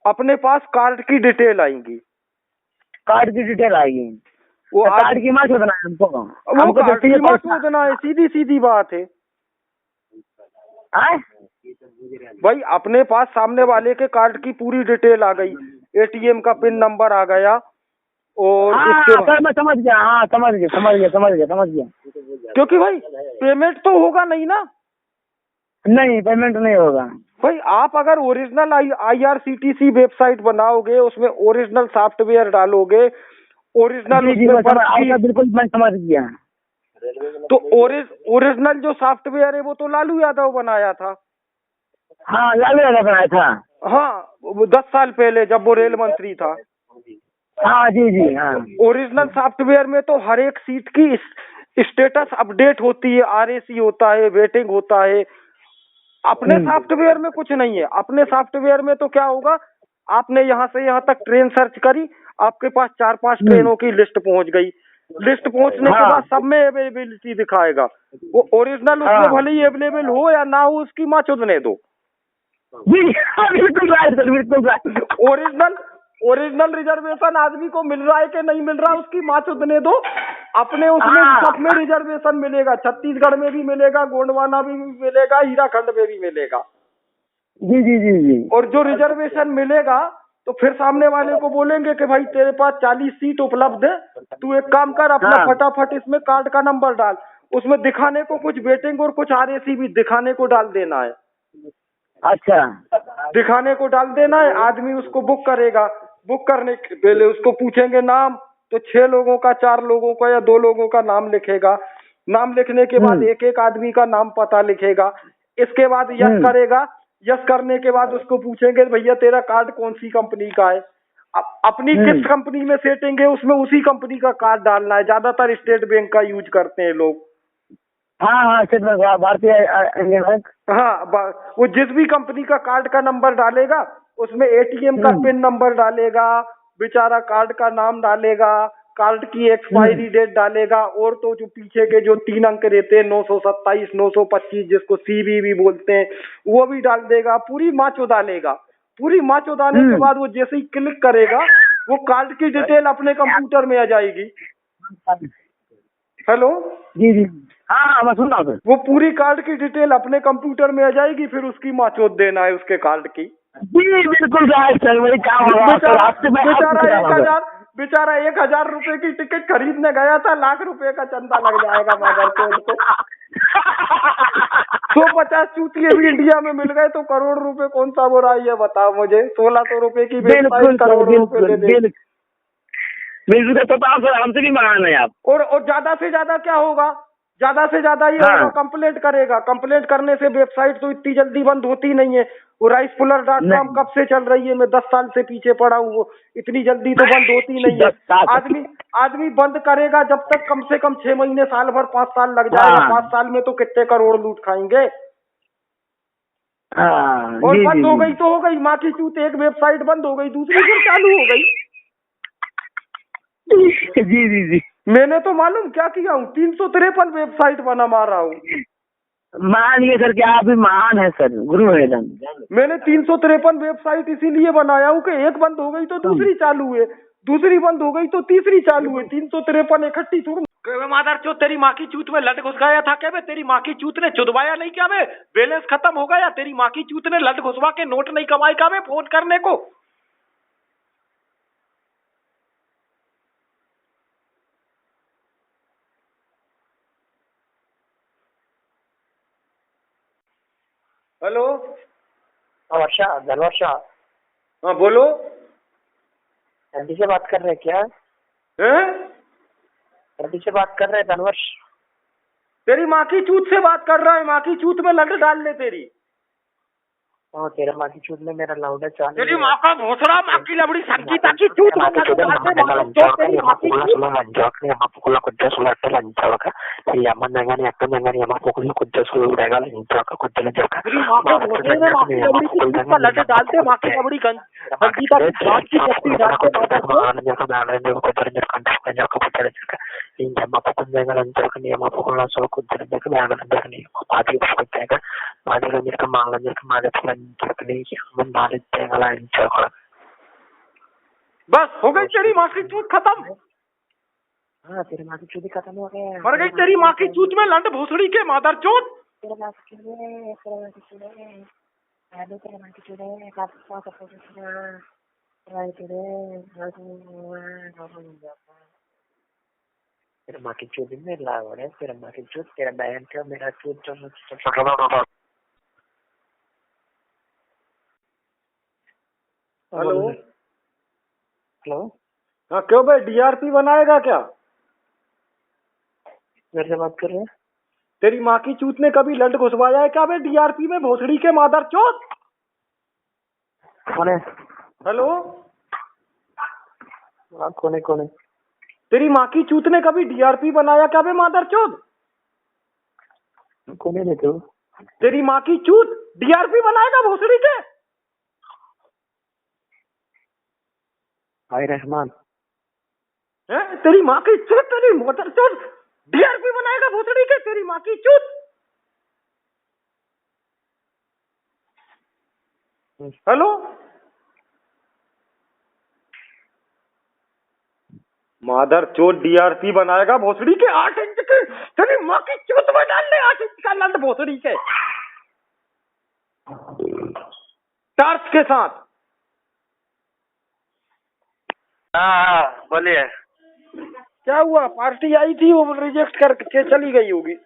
अपने पास कार्ड की डिटेल आएंगी। कार्ड की डिटेल आएगी? वो कार्ड की मत शोधना है हमको, वो कार्ड की मत शोधना है, सीधी सीधी बात है। भाई अपने पास सामने वाले के कार्ड की पूरी डिटेल आ गई, एटीएम का पिन नंबर आ गया और इसके बाद मैं समझ गया। हाँ समझ गया। क्योंकि भाई पेमेंट तो होगा नहीं ना। नहीं, पेमेंट नहीं होगा भाई। आप अगर ओरिजिनल IRCTC वेबसाइट बनाओगे, उसमें ओरिजिनल सॉफ्टवेयर डालोगे, ओरिजिनल बिल्कुल मैं समझ गया। तो ओरिजिनल जो सॉफ्टवेयर है वो तो लालू यादव बनाया था। हाँ, लालू यादव बनाया था। हाँ, 10 साल पहले जब वो रेल मंत्री था। हाँ जी जी हाँ। ओरिजिनल सॉफ्टवेयर में तो हर एक सीट की स्टेटस अपडेट होती है, RAC होता है, वेटिंग होता है। अपने सॉफ्टवेयर में कुछ नहीं है। अपने सॉफ्टवेयर में तो क्या होगा, आपने यहाँ से यहाँ तक ट्रेन सर्च करी, आपके पास 4-5 ट्रेनों की लिस्ट पहुँच गई। लिस्ट पहुँचने के बाद सब में अवेलेबिलिटी दिखाएगा। वो ओरिजिनल उसमें भले ही अवेलेबल हो या ना हो, उसकी माँ चुदने दो। बिल्कुल राइट। ओरिजिनल रिजर्वेशन आदमी को मिल रहा है कि नहीं मिल रहा, उसकी माँ चुदने दो। अपने उसमें सब में रिजर्वेशन मिलेगा, छत्तीसगढ़ में भी मिलेगा, गोंडवाना में भी मिलेगा, हीराखंड में भी मिलेगा। जी जी जी जी। और जो रिजर्वेशन मिलेगा तो फिर सामने वाले को बोलेंगे कि भाई तेरे पास 40 सीट उपलब्ध है, तू एक काम कर, अपना हाँ। फटाफट इसमें कार्ड का नंबर डाल, उसमें दिखाने को कुछ वेटिंग और कुछ RAC भी दिखाने को डाल देना है, अच्छा। दिखाने को डाल देना है। आदमी उसको बुक करेगा, बुक करने के पहले उसको पूछेंगे नाम, तो 6 लोगों का, 4 लोगों का या 2 लोगों का नाम लिखेगा। नाम लिखने के बाद एक एक आदमी का नाम पता लिखेगा। इसके बाद यस करेगा, यस करने के बाद उसको पूछेंगे भैया तेरा कार्ड कौन सी कंपनी का है, अपनी किस कंपनी में सेटिंग है उसमें उसी कंपनी का कार्ड डालना है। ज्यादातर स्टेट बैंक का यूज करते हैं लोग। हाँ हाँ, स्टेट बैंक, भारतीय इंडियन बैंक। हाँ, वो जिस भी कंपनी का कार्ड का नंबर डालेगा उसमें ATM का पिन नंबर डालेगा, बेचारा कार्ड का नाम डालेगा, कार्ड की एक्सपायरी डेट डालेगा, और तो जो पीछे के जो 3 अंक रहते हैं 927, 925 जिसको CVV बोलते हैं, वो भी डाल देगा। पूरी माचो डालेगा। पूरी माचो डालने के बाद वो जैसे ही क्लिक करेगा वो कार्ड की डिटेल अपने कंप्यूटर में आ जाएगी। हेलो जी जी। हाँ हाँ, मैं सुन रहा हूँ। वो पूरी कार्ड की डिटेल अपने कंप्यूटर में आ जाएगी, फिर उसकी माचोत देना है उसके कार्ड की। जी बिल्कुल सर, वही काम होगा। बेचारा 1,000 रुपए की टिकट खरीदने गया था, लाख रुपए का चंदा लग जाएगा मदरचोद को। 150 चूतिए भी इंडिया में मिल गए तो करोड़ रुपए कौन सा बुराई है, बताओ मुझे। 1,600 रुपए की वेबसाइट करोड़ रुपए ले देगी। बिल्कुल, तो हमसे भी मंगाना है आप। और ज्यादा से ज्यादा क्या होगा, ज्यादा से ज्यादा ये होगा, कंप्लेंट करेगा। कंप्लेंट करने से वेबसाइट तो इतनी जल्दी बंद होती नहीं है। वो ricepuller.com कब से चल रही है, मैं 10 साल से पीछे पड़ा हूँ, वो इतनी जल्दी तो बंद होती नहीं है। आदमी बंद करेगा जब तक कम से कम 6 महीने, साल भर, 5 साल लग जाएगा। 5 साल में तो कितने करोड़ लूट खाएंगे। और बंद हो गई तो हो गई, माँ की चूत, एक वेबसाइट बंद हो गई दूसरी फिर चालू हो गई। जी जी जी। मैंने तो मालूम क्या किया हूँ, 353 वेबसाइट बना मारा हूँ। मानिए सर कि आप भी महान है सर, गुरु है। मैंने 353 वेबसाइट इसीलिए बनाया हूँ कि एक बंद हो गई तो दूसरी चालू है, दूसरी बंद हो गई तो तीसरी चालू है। 353 इकट्ठी थोड़ी। मादर चो, तेरी माँ की चूत में लट घुस गया था क्या बे? तेरी माँ की चूत ने चुदवाया नहीं क्या बे? बैलेंस खत्म हो गया? तेरी माँ की चूत ने लट घुसवा के नोट नहीं कमाई क्या बे फोन करने को? हेलो वर्षा, धनवर्षा, हाँ बोलो। एमडी से बात कर रहे हैं क्या? एमडी से बात कर रहे हैं धनवर्ष? तेरी माँ की चूत से बात कर रहा है, माँ की चूत में लट डाल ले तेरी। तेरा माँ की चूत में मेरा लाउडा चालू। तेरी माँ का भोसड़ा, माँ की लबड़ी संगीता की चूत में लट डाल दे। तेरी माँ की बस हो गई तेरी माँ की चूत खत्म। हाँ, तेरी माँ की चूत खत्म हो गया। मर गई तेरी माँ की चूत में लट भोसड़ी के मादर चोत। तेरा माँ की चूत है, तेरा माँ की चूत है, तेरा माँ की चूत है, तेरा माँ की चूत में लावड़ है, तेरा माँ की चूत, तेरा बहन का मेरा चूत। हेलो हेलो, हाँ क्यों भाई, DRP बनाएगा क्या? मेरे से बात कर रहे हैं? तेरी माँ की चूत ने कभी लट घुसवाया है क्या भाई DRP में, भोसड़ी के मादर चोत? कौन है? हेलो कौन है? तेरी माँ की चूत ने कभी DRP बनाया क्या भाई मादर चोत? कौन है तू? तेरी माँ की चूत DRP बनाएगा भोसड़ी के? भाई रहमान है? तेरी माँ की चूत, तेरी मादर चोत DRP बनाएगा भोसड़ी के, तेरी माँ की चूत। हेलो मादर चोट DRP बनाएगा भोसड़ी के, 8 इंच के, तेरी माँ की चूत में डाल ले 8 इंच का लंड भोसड़ी के। टार्च के साथ। हाँ बोलिए। क्या हुआ, पार्टी आई थी वो रिजेक्ट करके चली गई होगी।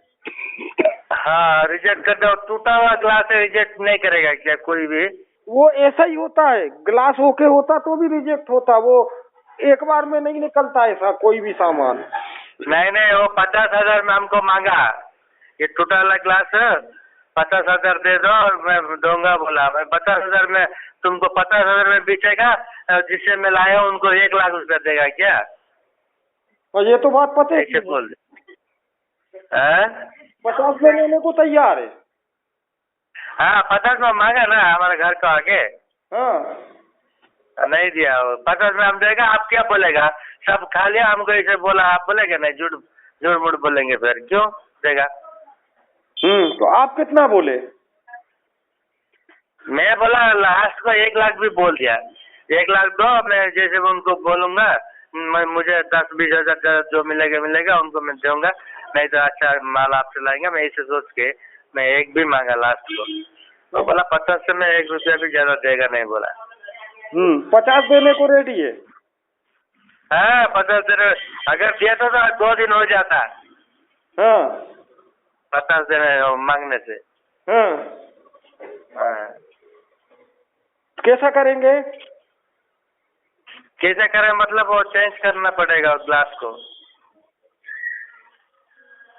हाँ रिजेक्ट कर दो, टूटा हुआ ग्लास है, रिजेक्ट नहीं करेगा क्या कोई भी? वो ऐसा ही होता है, ग्लास होके होता तो भी रिजेक्ट होता, वो एक बार में नहीं निकलता ऐसा कोई भी सामान। नहीं वो 50,000 में हमको मांगा, ये टूटा वाला ग्लास है, 50,000 दे दो और मैं दूंगा बोला। मैं 50,000 में तुमको 50,000 में बेचेगा, जिससे मैं लाया हूँ उनको 1 लाख रुपया देगा क्या? और ये तो बात पता ऐसे है, बोल 50 में लेने को तैयार है। हाँ 50 में मांगा ना हमारे घर का आगे, हाँ नहीं दिया। 50 में हम देगा, आप क्या बोलेगा? सब खा लिया, हमको ऐसे बोला, आप बोलेगा नहीं? झूठ मूठ बोलेंगे फिर क्यों देगा? तो आप कितना बोले? मैं बोला लास्ट को 1 लाख भी बोल दिया, 1 लाख दो, मैं जैसे उनको बोलूंगा, मुझे 10-20 हजार जो मिलेगा उनको मैं दूंगा, नहीं तो अच्छा माल आपसे लाएंगे। मैं ऐसे सोच के मैं 1 भी मांगा लास्ट को, तो बोला 50 से मैं 1 रुपया भी ज्यादा देगा नहीं बोला। 50 देने को रेडी है। हाँ 50 देने, अगर दिया तो 2 दिन हो जाता। हाँ 50 देने मांगने से। हाँ हाँ कैसा करेंगे? कैसे करें मतलब? वो चेंज करना पड़ेगा उस ग्लास को,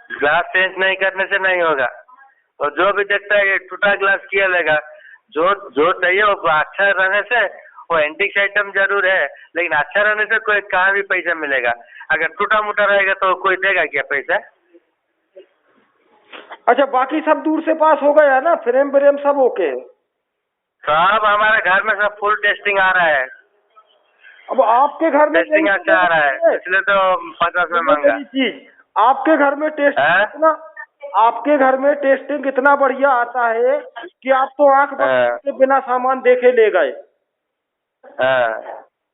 ग्लास चेंज नहीं करने से नहीं होगा। और जो भी देखता है टूटा ग्लास किया लेगा, जो चाहिए वो अच्छा रहने से, वो एंटीक आइटम जरूर है लेकिन अच्छा रहने से कोई कहाँ भी पैसा मिलेगा। अगर टूटा मोटा रहेगा तो कोई देगा क्या पैसा? अच्छा बाकी सब दूर से पास हो गया ना, फ्रेम व्रेम सब ओके है? सब हमारे घर में सब फुल टेस्टिंग आ रहा है, अब आपके घर में टेस्टिंग अच्छा आ रहा है, इसलिए तो 50 में मांगा। चीज आपके घर में टेस्टिंग इतना, आपके घर में टेस्टिंग इतना बढ़िया आता है कि आप तो आंख बंद के बिना सामान देखे ले गए।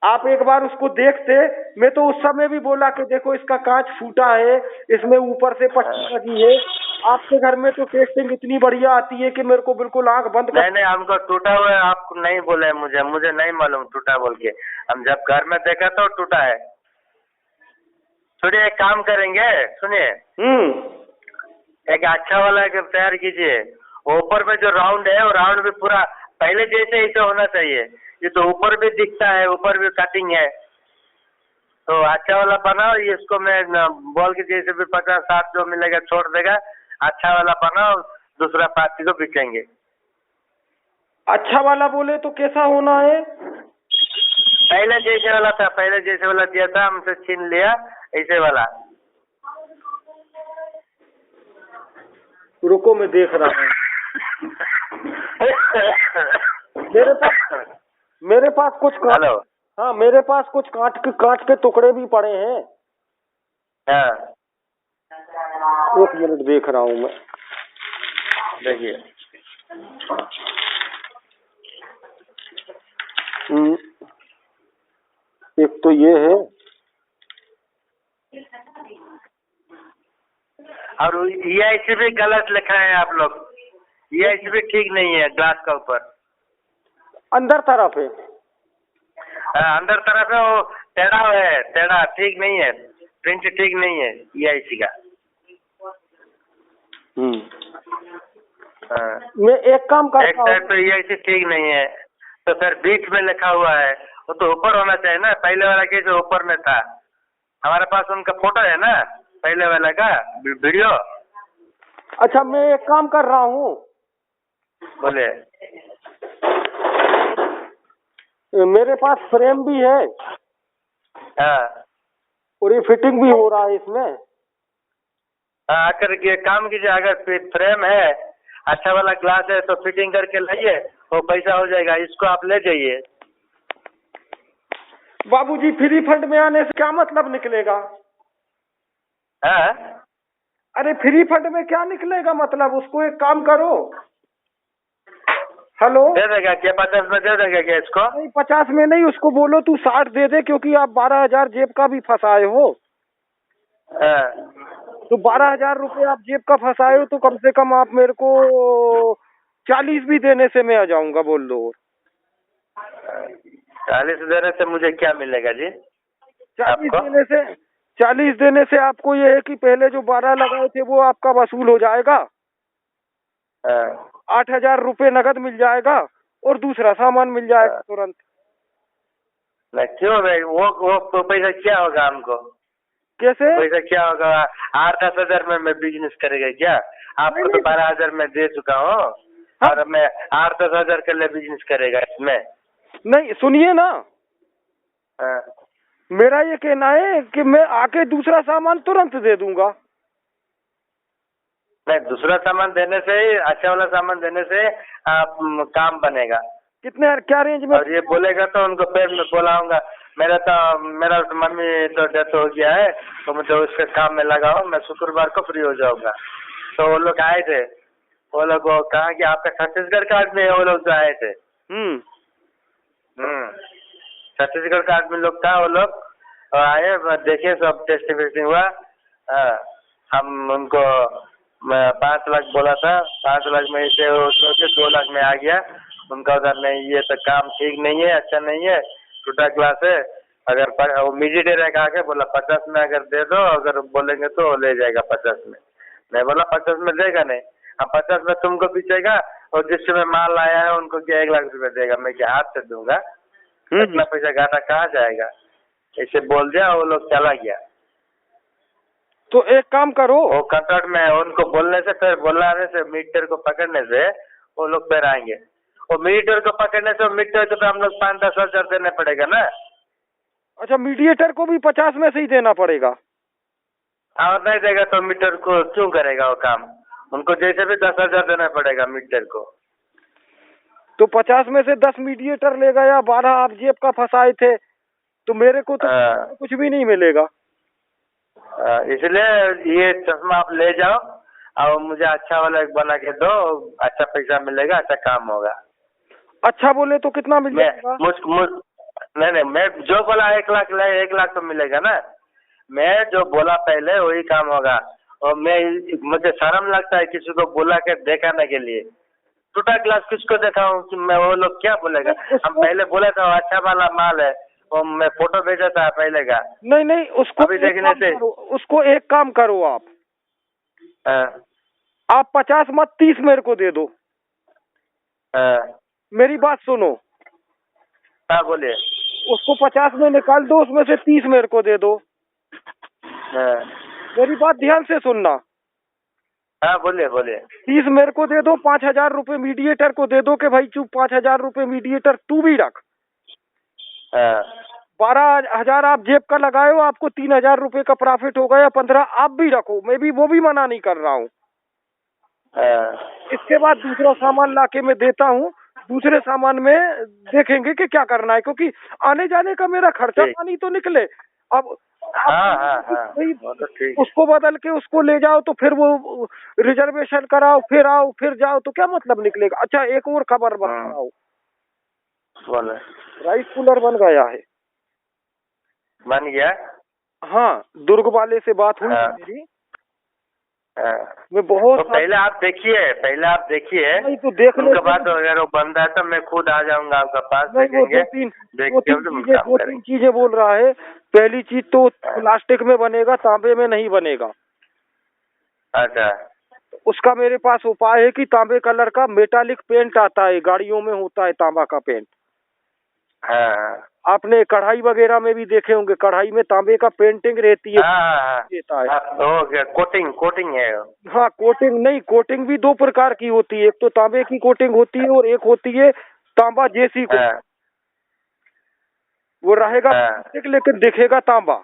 आप एक बार उसको देखते, मैं तो उस समय भी बोला कि देखो इसका कांच फूटा है, इसमें ऊपर से पट्टी लगी है। आपके घर में तो टेस्टिंग इतनी बढ़िया आती है कि मेरे को बिल्कुल आंख बंद कर। नहीं हमको टूटा हुआ है, आपको नहीं बोले, मुझे नहीं मालूम टूटा बोल के। हम जब घर में देखा तो टूटा है। थोड़ी एक काम करेंगे, सुनिए, एक अच्छा वाला तैयार कीजिए। ऊपर में जो राउंड है वो राउंड भी पूरा पहले जैसे ऐसे होना चाहिए। ये तो ऊपर भी दिखता है, ऊपर भी कटिंग है, तो अच्छा वाला बनाओ। इसको मैं बोल के जैसे भी 50-60 जो मिलेगा छोड़ देगा, अच्छा वाला बनाओ, दूसरा पार्टी को बेचेंगे। अच्छा वाला बोले तो कैसा होना है? पहले जैसे वाला था, पहले जैसे वाला दिया था, हमसे छीन लिया, ऐसे वाला। रुको मैं देख रहा हूँ। मेरे पास कुछ हेलो, हाँ मेरे पास कुछ कांच के टुकड़े भी पड़े हैं। हाँ 1 मिनट देख रहा हूँ मैं। देखिए, एक तो ये है, और EIC भी गलत लिखा है आप लोग, EIC भी ठीक नहीं है ग्लास का ऊपर। अंदर तरफ है। हाँ अंदर तरफ है, वो टेढ़ा ठीक नहीं है, प्रिंट ठीक नहीं है EIC का। हाँ मैं एक काम करता एक साइड तो EIC ठीक नहीं है, तो फिर बीच में लिखा हुआ है, वो तो ऊपर होना चाहिए ना। पहले वाला कैसे ऊपर में था? हमारे पास उनका फोटो है ना, पहले वाला का वीडियो। अच्छा मैं एक काम कर रहा हूँ, बोले। मेरे पास फ्रेम भी है हाँ और ये फिटिंग भी हो रहा है इसमें। हाँ आकर के काम कीजिए, अगर फ्रेम है, अच्छा वाला ग्लास है तो फिटिंग करके लाइए, वो पैसा हो जाएगा, इसको आप ले जाइए। बाबूजी फ्री फंड में आने से क्या मतलब निकलेगा? हाँ अरे फ्री फंड में क्या निकलेगा मतलब? उसको एक काम करो, हेलो, दे देगा क्या? 50 में दे देगा क्या इसको? नहीं 50 में नहीं, उसको बोलो तू 60 दे दे, क्योंकि आप 12,000 जेब का भी फंसाए हो। हाँ तो 12,000 रुपये आप जेब का फंसाए हो, तो कम से कम आप मेरे को 40 भी देने से मैं आ जाऊंगा, बोल दो। 40 देने से मुझे क्या मिलेगा जी? 40 देने से आपको ये है कि पहले जो 12 लगाए थे वो आपका वसूल हो जाएगा। 8,000 रुपये नगद मिल जाएगा और दूसरा सामान मिल जाएगा तुरंत। नहीं क्यों भाई, वो पैसा क्या होगा हमको? कैसे पैसा क्या होगा? 8-10 हजार में बिजनेस करेगा क्या? आपको तो 12,000 में दे चुका हूँ और मैं 8-10 हजार के लिए बिजनेस करेगा इसमें? नहीं सुनिए ना, मेरा ये कहना है कि मैं आके दूसरा सामान तुरंत दे दूंगा। नहीं, दूसरा सामान देने से ही, अच्छा वाला सामान देने से आप काम बनेगा। कितने क्या रेंज में? और ये बोलेगा तो उनको फिर मैं बोलाऊंगा, मेरा मम्मी तो डेथ हो गया है तो मुझे उसके काम में लगाओ, मैं शुक्रवार को फ्री हो जाऊंगा। तो वो लोग आए थे, वो लोग कहा कि आपका छत्तीसगढ़ का आदमी है, वो लोग जो आए थे। छत्तीसगढ़ का आदमी लोग था, वो लोग आए, देखे सब टेस्टिंग वेस्टिंग हुआ। हम उनको 5 लाख बोला था, 5 लाख में से 2 लाख में आ गया। उनका उधर नहीं, ये तो काम ठीक नहीं है, अच्छा नहीं है, टूटा ग्लास है। अगर वो मीडिएटर आके बोला 50 में अगर दे दो, अगर बोलेंगे तो ले जाएगा 50 में। मैं बोला 50 में देगा नहीं, अब 50 में तुमको बेचेगा और जिससे मैं माल लाया है उनको क्या 1 लाख रुपए देगा, मैं क्या हाथ से दूंगा? इतना पैसा घाटा कहाँ जाएगा? ऐसे बोल दिया, वो लोग चला गया। तो एक काम करो, वो कंट्रैक्ट में उनको बोलने से, फिर बुलाने से, मीटर को पकड़ने से वो लोग फिर आएंगे। वो मीटर को पकड़ने से, मीटर को तो हम लोग 5-10 हजार देने पड़ेगा ना। अच्छा, मीडिएटर को भी 50 में से ही देना पड़ेगा? और नहीं देगा तो मीटर को क्यों करेगा वो काम? उनको जैसे भी 10 हजार देना पड़ेगा मीटर को। तो 50 में से 10 मीडिएटर ले गया, 12 आप जेब का फंसाए थे, तो मेरे को तो कुछ भी नहीं मिलेगा। इसलिए ये चश्मा आप ले जाओ और मुझे अच्छा वाला एक बना के दो, अच्छा पैसा मिलेगा, अच्छा काम होगा। अच्छा बोले तो कितना मिल जाएगा? नहीं, मैं जो बोला 1 लाख 1 लाख तो मिलेगा ना। मैं जो बोला पहले वही काम होगा। और मुझे शर्म लगता है किसी को बुला के दिखाने के लिए। टूटा ग्लास किसको दिखाऊं कि मैं, वो लोग क्या बोलेगा? हम पहले बोला था अच्छा वाला माल है, वो मैं फोटो भेजा था पहले का। नहीं, उसको अभी देखने से उसको एक काम करो आप 50 मत 30 मेरे को दे दो। मेरी बात सुनो। हाँ बोलिए। उसको 50 में निकाल दो, उसमें से 30 मेरे को दे दो। मेरी बात ध्यान से सुनना। हाँ बोलिए। 30 मेरे को दे दो, 5,000 रुपए मीडिएटर को दे दो कि भाई चुप 5,000 रुपए मीडिएटर तू भी रख। 12,000 आप जेब का लगाए हो, आपको 3,000 रुपए का प्रॉफिट होगा, या 15 आप भी रखो, मैं भी वो भी मना नहीं कर रहा हूँ। इसके बाद दूसरा सामान लाके मैं देता हूँ, दूसरे सामान में देखेंगे कि क्या करना है, क्योंकि आने जाने का मेरा खर्चा पानी तो निकले। अब उसको बदल के उसको ले जाओ तो फिर वो रिजर्वेशन कराओ, फिर आओ फिर जाओ, तो क्या मतलब निकलेगा? अच्छा, एक और खबर बताओ, राइस कूलर बन गया है। बन गया? हाँ, दुर्ग वाले से बात हुई मेरी। मैं बहुत तो पहले आप देखिए नहीं तो देखने के बाद अगर वो बंदा है तो मैं खुद आ जाऊंगा आपका पास, देखेंगे। दो तीन चीजें बोल रहा है। पहली चीज तो प्लास्टिक में बनेगा, तांबे में नहीं बनेगा। अच्छा। उसका मेरे पास उपाय है कि तांबे कलर का मेटालिक पेंट आता है, गाड़ियों में होता है तांबा का पेंट। हाँ। आपने कढ़ाई वगैरह में भी देखे होंगे, कढ़ाई में तांबे का पेंटिंग रहती है। देता है। कोटिंग है। हाँ, कोटिंग नहीं, कोटिंग भी 2 प्रकार की होती है। एक तो तांबे की कोटिंग होती है और एक होती है तांबा जैसी को। वो रहेगा प्लास्टिक लेकिन दिखेगा तांबा।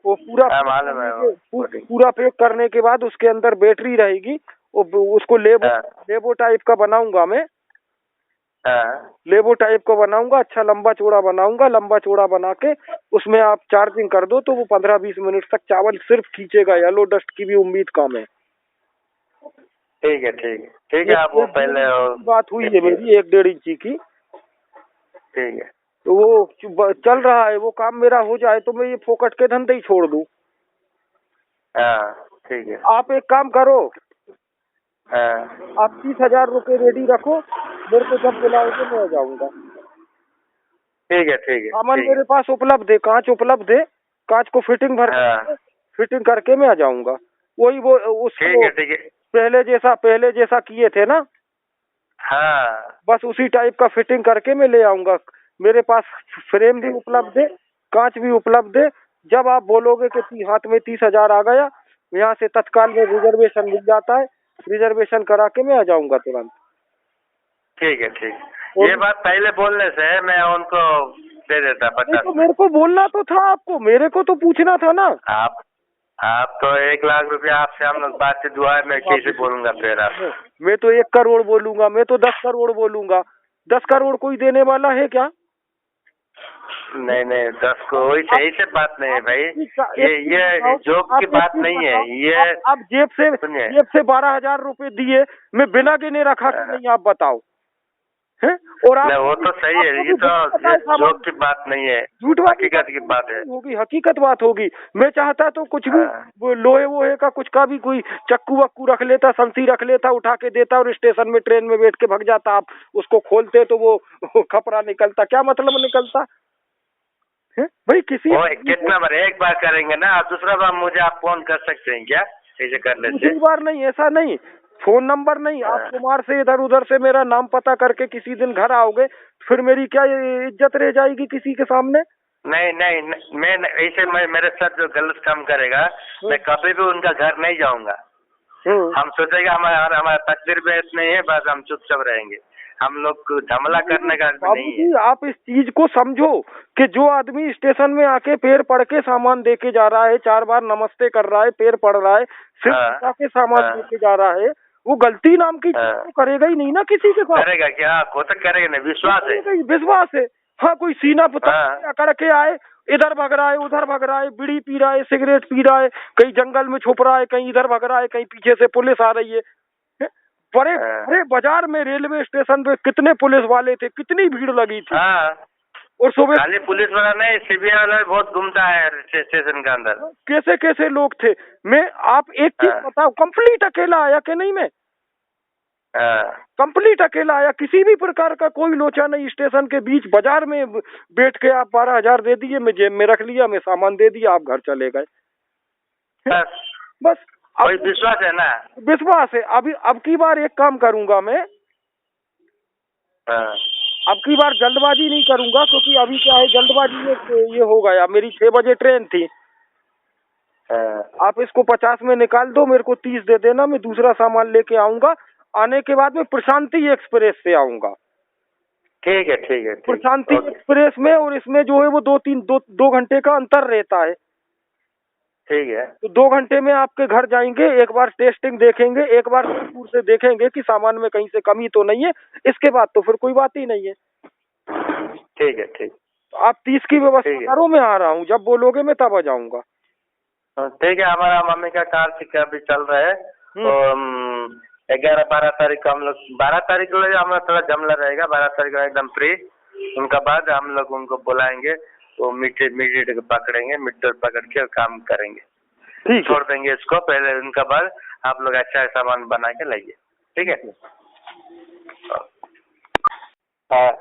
वो पूरा पैक करने के बाद उसके अंदर बैटरी रहेगी। उसको लेबो टाइप का बनाऊंगा मैं। लेबो टाइप का बनाऊंगा, अच्छा लंबा चौड़ा बनाऊंगा। लंबा चौड़ा बना के उसमें आप चार्जिंग कर दो तो वो 15-20 मिनट तक चावल सिर्फ खींचेगा। येलो डस्ट की भी उम्मीद कम है। ठीक है। आप वो पहले बात हुई है मेरी 1-1.5 इंची की। ठीक है। तो वो चल रहा है, वो काम मेरा हो जाए तो मैं ये फोकट के धंधे ही छोड़ दूं। ठीक है। आप एक काम करो, आप 30,000 रुपए रेडी रखो। मेरे को जब बुलाओगे मैं आ जाऊंगा। ठीक है ठीक है सामान ठीक है। मेरे पास उपलब्ध है, कांच उपलब्ध है, कांच को फिटिंग भर हाँ फिटिंग करके मैं आ जाऊंगा। वही वो उसको ठीक है पहले जैसा किए थे ना, हाँ बस उसी टाइप का फिटिंग करके मैं ले आऊंगा। मेरे पास फ्रेम भी उपलब्ध है, कांच भी उपलब्ध है। जब आप बोलोगे कि हाथ में 30,000 आ गया, यहाँ से तत्काल में रिजर्वेशन मिल जाता है, रिजर्वेशन करा के मैं आ जाऊंगा तुरंत। ठीक है ठीक है। ये बात पहले बोलने से मैं उनको दे देता 50 तो में। मेरे को बोलना तो था आपको, मेरे को तो पूछना था ना। आप तो 1 लाख रुपया आपसे हम लोग बातचीत हुआ है, मैं कैसे बोलूंगा फिर आप? मैं तो 1 करोड़ बोलूंगा, मैं तो 10 करोड़ बोलूंगा। 10 करोड़ कोई देने वाला है क्या? नहीं नहीं 10 को वही सही से बात नहीं है भाई, ये जोक की बात नहीं है ये। आप जेब से 12,000 रुपए दिए, मैं बिना गिने रखा कि नहीं, आप बताओ हैं? और आप वो तो सही है, ये तो जोक की बात नहीं है, झूठ हकीकत की बात है। होगी, हकीकत बात होगी। मैं चाहता तो कुछ भी लोहे का कुछ का भी कोई चक्कू वक्कू रख लेता, संसी रख लेता, उठा के देता और स्टेशन में ट्रेन में बैठ के भाग जाता। आप उसको खोलते तो वो खपरा निकलता, क्या मतलब निकलता है भाई? कितना बार एक बार करेंगे ना, दूसरा बार मुझे आप फोन कर सकते हैं क्या? ऐसे कर लेते। दूसरी बार नहीं, ऐसा नहीं, फोन नंबर नहीं। आप कुमार से इधर उधर से मेरा नाम पता करके किसी दिन घर आओगे, फिर मेरी क्या इज्जत रह जाएगी किसी के सामने? नहीं नहीं मैं ऐसे मेरे साथ जो गलत काम करेगा मैं कभी भी उनका घर नहीं जाऊंगा। हम सोचेंगे हमारा तकदीर में नहीं है, बस हम चुपचाप रहेंगे। हम लोग झमला करने का नहीं है। आप इस चीज को समझो कि जो आदमी स्टेशन में आके पैर पड़ के सामान दे के जा रहा है, 4 बार नमस्ते कर रहा है, पैर पड़ रहा है, सिर्फ के सामान दे के जा रहा है, वो गलती नाम की चीज तो करेगा ही नहीं ना किसी के साथ। करेगा क्या? वो तो करेगा नहीं, विश्वास है। हाँ, कोई सीना अकड़ के आए, इधर भग रहा है, उधर भग रहा है, बीड़ी पी रहा है, सिगरेट पी रहा है, कहीं जंगल में छुप रहा है, कहीं इधर भग रहा है, कहीं पीछे से पुलिस आ रही है। बड़े बाजार में, रेलवे स्टेशन पे कितने पुलिस वाले थे, कितनी भीड़ लगी थी। और सुबह खाली पुलिस वाला नहीं, सीबीआई वाला बहुत घूमता है स्टेशन के अंदर। कैसे कैसे लोग थे। मैं आप एक चीज बताओ, कंप्लीट अकेला आया कि नहीं? मैं कंप्लीट अकेला आया, किसी भी प्रकार का कोई लोचा नहीं। स्टेशन के बीच बाजार में बैठ के आप 12,000 दे दिए, मैं जेब में रख लिया, मैं सामान दे दिया, आप घर चले गए। बस कोई विश्वास है ना? विश्वास है। अब की बार एक काम करूंगा मैं, अब की बार जल्दबाजी नहीं करूंगा, क्योंकि अभी क्या है, जल्दबाजी में ये हो गया। मेरी 6 बजे ट्रेन थी। आप इसको 50 में निकाल दो, मेरे को 30 दे देना, मैं दूसरा सामान लेके आऊंगा। आने के बाद में प्रशांति एक्सप्रेस से आऊंगा। ठीक है ठीक है। प्रशांति एक्सप्रेस में, और इसमें जो है वो 2 घंटे का अंतर रहता है। ठीक है। तो 2 घंटे में आपके घर जाएंगे, एक बार टेस्टिंग देखेंगे, एक बार दूर से देखेंगे कि सामान में कहीं से कमी तो नहीं है। इसके बाद तो फिर कोई बात ही नहीं है। ठीक है ठीक। तो आप 30 की व्यवस्था करो, मैं आ रहा हूँ, जब बोलोगे मैं तब आ जाऊंगा। ठीक है। हमारा मम्मी का कार्तिक अभी चल रहा है, तो 11-12 तारीख को हम लोग, 12 तारीख को हमारा थोड़ा जमला रहेगा, 12 तारीख को एकदम फ्री। उनका बाद हम लोग उनको बुलाएंगे, तो मीट पकड़ेंगे, मीटर पकड़ के काम करेंगे। ठीक, छोड़ देंगे इसको पहले, उनका बाद आप लोग अच्छा सामान बना के लाइए। ठीक है। हाँ,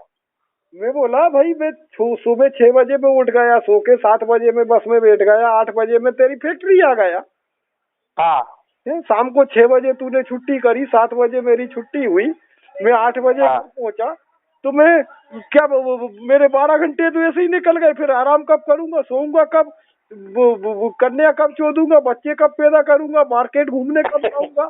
मैं बोला भाई, मैं सुबह 6 बजे में उठ गया, सो के 7 बजे में बस में बैठ गया, 8 बजे में तेरी फैक्ट्री आ गया। हाँ, शाम को 6 बजे तूने छुट्टी करी, 7 बजे मेरी छुट्टी हुई, मैं 8 बजे पहुंचा। तो मैं क्या, मेरे 12 घंटे तो ऐसे ही निकल गए। फिर आराम कब करूंगा, सोऊंगा कब, कन्या कब चोदूंगा, बच्चे कब पैदा करूंगा, मार्केट घूमने कब जाऊंगा,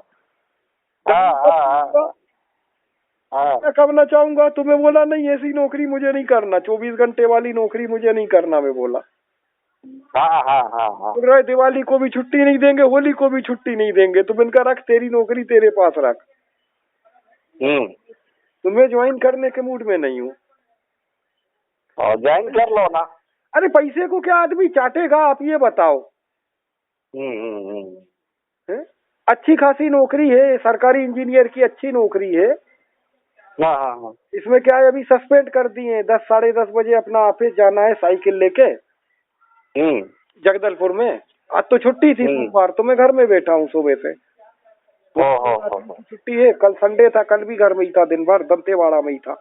कब न चाहूंगा। तो मैं बोला नहीं, ऐसी नौकरी मुझे नहीं करना, 24 घंटे वाली नौकरी मुझे नहीं करना। मैं बोला हाँ। दिवाली को भी छुट्टी नहीं देंगे, होली को भी छुट्टी नहीं देंगे। तो मैंने कहा रख, तेरी नौकरी तेरे पास रख। तो मैं ज्वाइन करने के मूड में नहीं हूँ। और ज्वाइन कर लो ना। अरे पैसे को क्या आदमी चाटेगा, आप ये बताओ। अच्छी खासी नौकरी है, सरकारी इंजीनियर की अच्छी नौकरी है। हाँ। इसमें क्या है, अभी सस्पेंड कर दिए हैं। 10 साढ़े 10 बजे अपना ऑफिस जाना है साइकिल लेके, जगदलपुर में। आज तो छुट्टी थी सोमवार, तो मैं घर में बैठा हूँ सुबह से। छुट्टी है, कल संडे था, कल भी घर में ही था, दिन भर दंतेवाड़ा में ही था।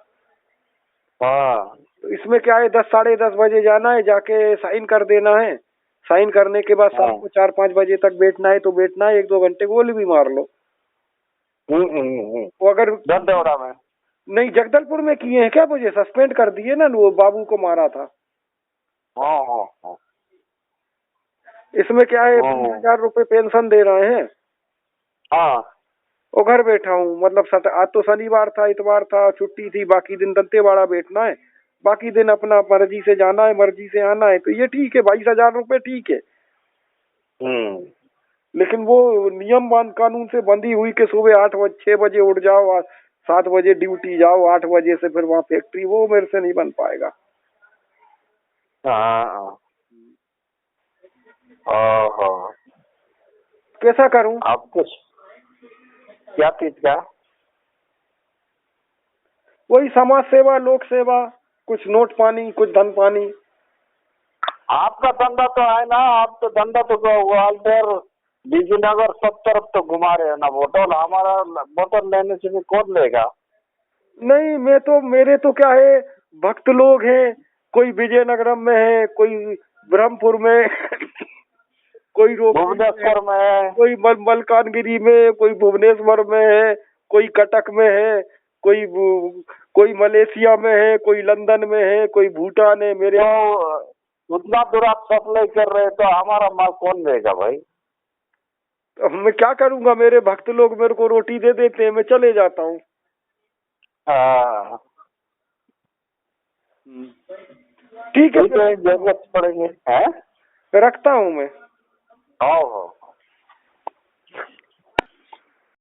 हाँ तो इसमें क्या है, 10 साढ़े 10 बजे जाना है, जाके साइन कर देना है। साइन करने के बाद शाम को 4-5 बजे तक बैठना है तो बैठना है, 1-2 घंटे गोली भी मार लो। वो अगर दंतेवाड़ा में नहीं, जगदलपुर में किए हैं क्या, मुझे सस्पेंड कर दिए ना, वो बाबू को मारा था। हाँ। इसमें क्या है, 20,000 रुपए पेंशन दे रहे हैं। हाँ वो घर बैठा हूँ, मतलब आज तो शनिवार था, इतवार था, छुट्टी थी, बाकी दिन दंतेवाड़ा बैठना है, बाकी दिन अपना मर्जी से जाना है, मर्जी से आना है। तो ये ठीक है, 22,000 रुपए ठीक है। लेकिन वो नियम कानून से बंधी हुई कि सुबह 6 बजे उठ जाओ, 7 बजे ड्यूटी जाओ, 8 बजे से फिर वहाँ फैक्ट्री, वो मेरे से नहीं बन पाएगा। कैसा करूं? आप कुछ क्या चीज का? वही समाज सेवा, लोक सेवा, कुछ नोट पानी, कुछ धन पानी। आपका धंधा तो है ना, आप तो धंधा तो वाल्टर बीजीनगर सब तरफ तो घुमा रहे हैं ना। बोतल हमारा बोतल लेने से भी कौन लेगा? नहीं, मेरे तो क्या है, भक्त लोग हैं, कोई विजयनगरम में है, कोई ब्रह्मपुर में कोई भुवनेश्वर में है, कोई मलकानगिरी में, कोई भुवनेश्वर में है, कोई कटक में है, कोई मलेशिया में है, कोई लंदन में है, कोई भूटान है। मेरे तो उतना दूर आप सप्लाई कर रहे हैं तो हमारा माल कौन लेगा भाई? तो मैं क्या करूंगा, मेरे भक्त लोग मेरे को रोटी दे देते हैं, मैं चले जाता हूँ। ठीक है, जरूरत पड़ेगी। रखता हूँ मैं। हाँ।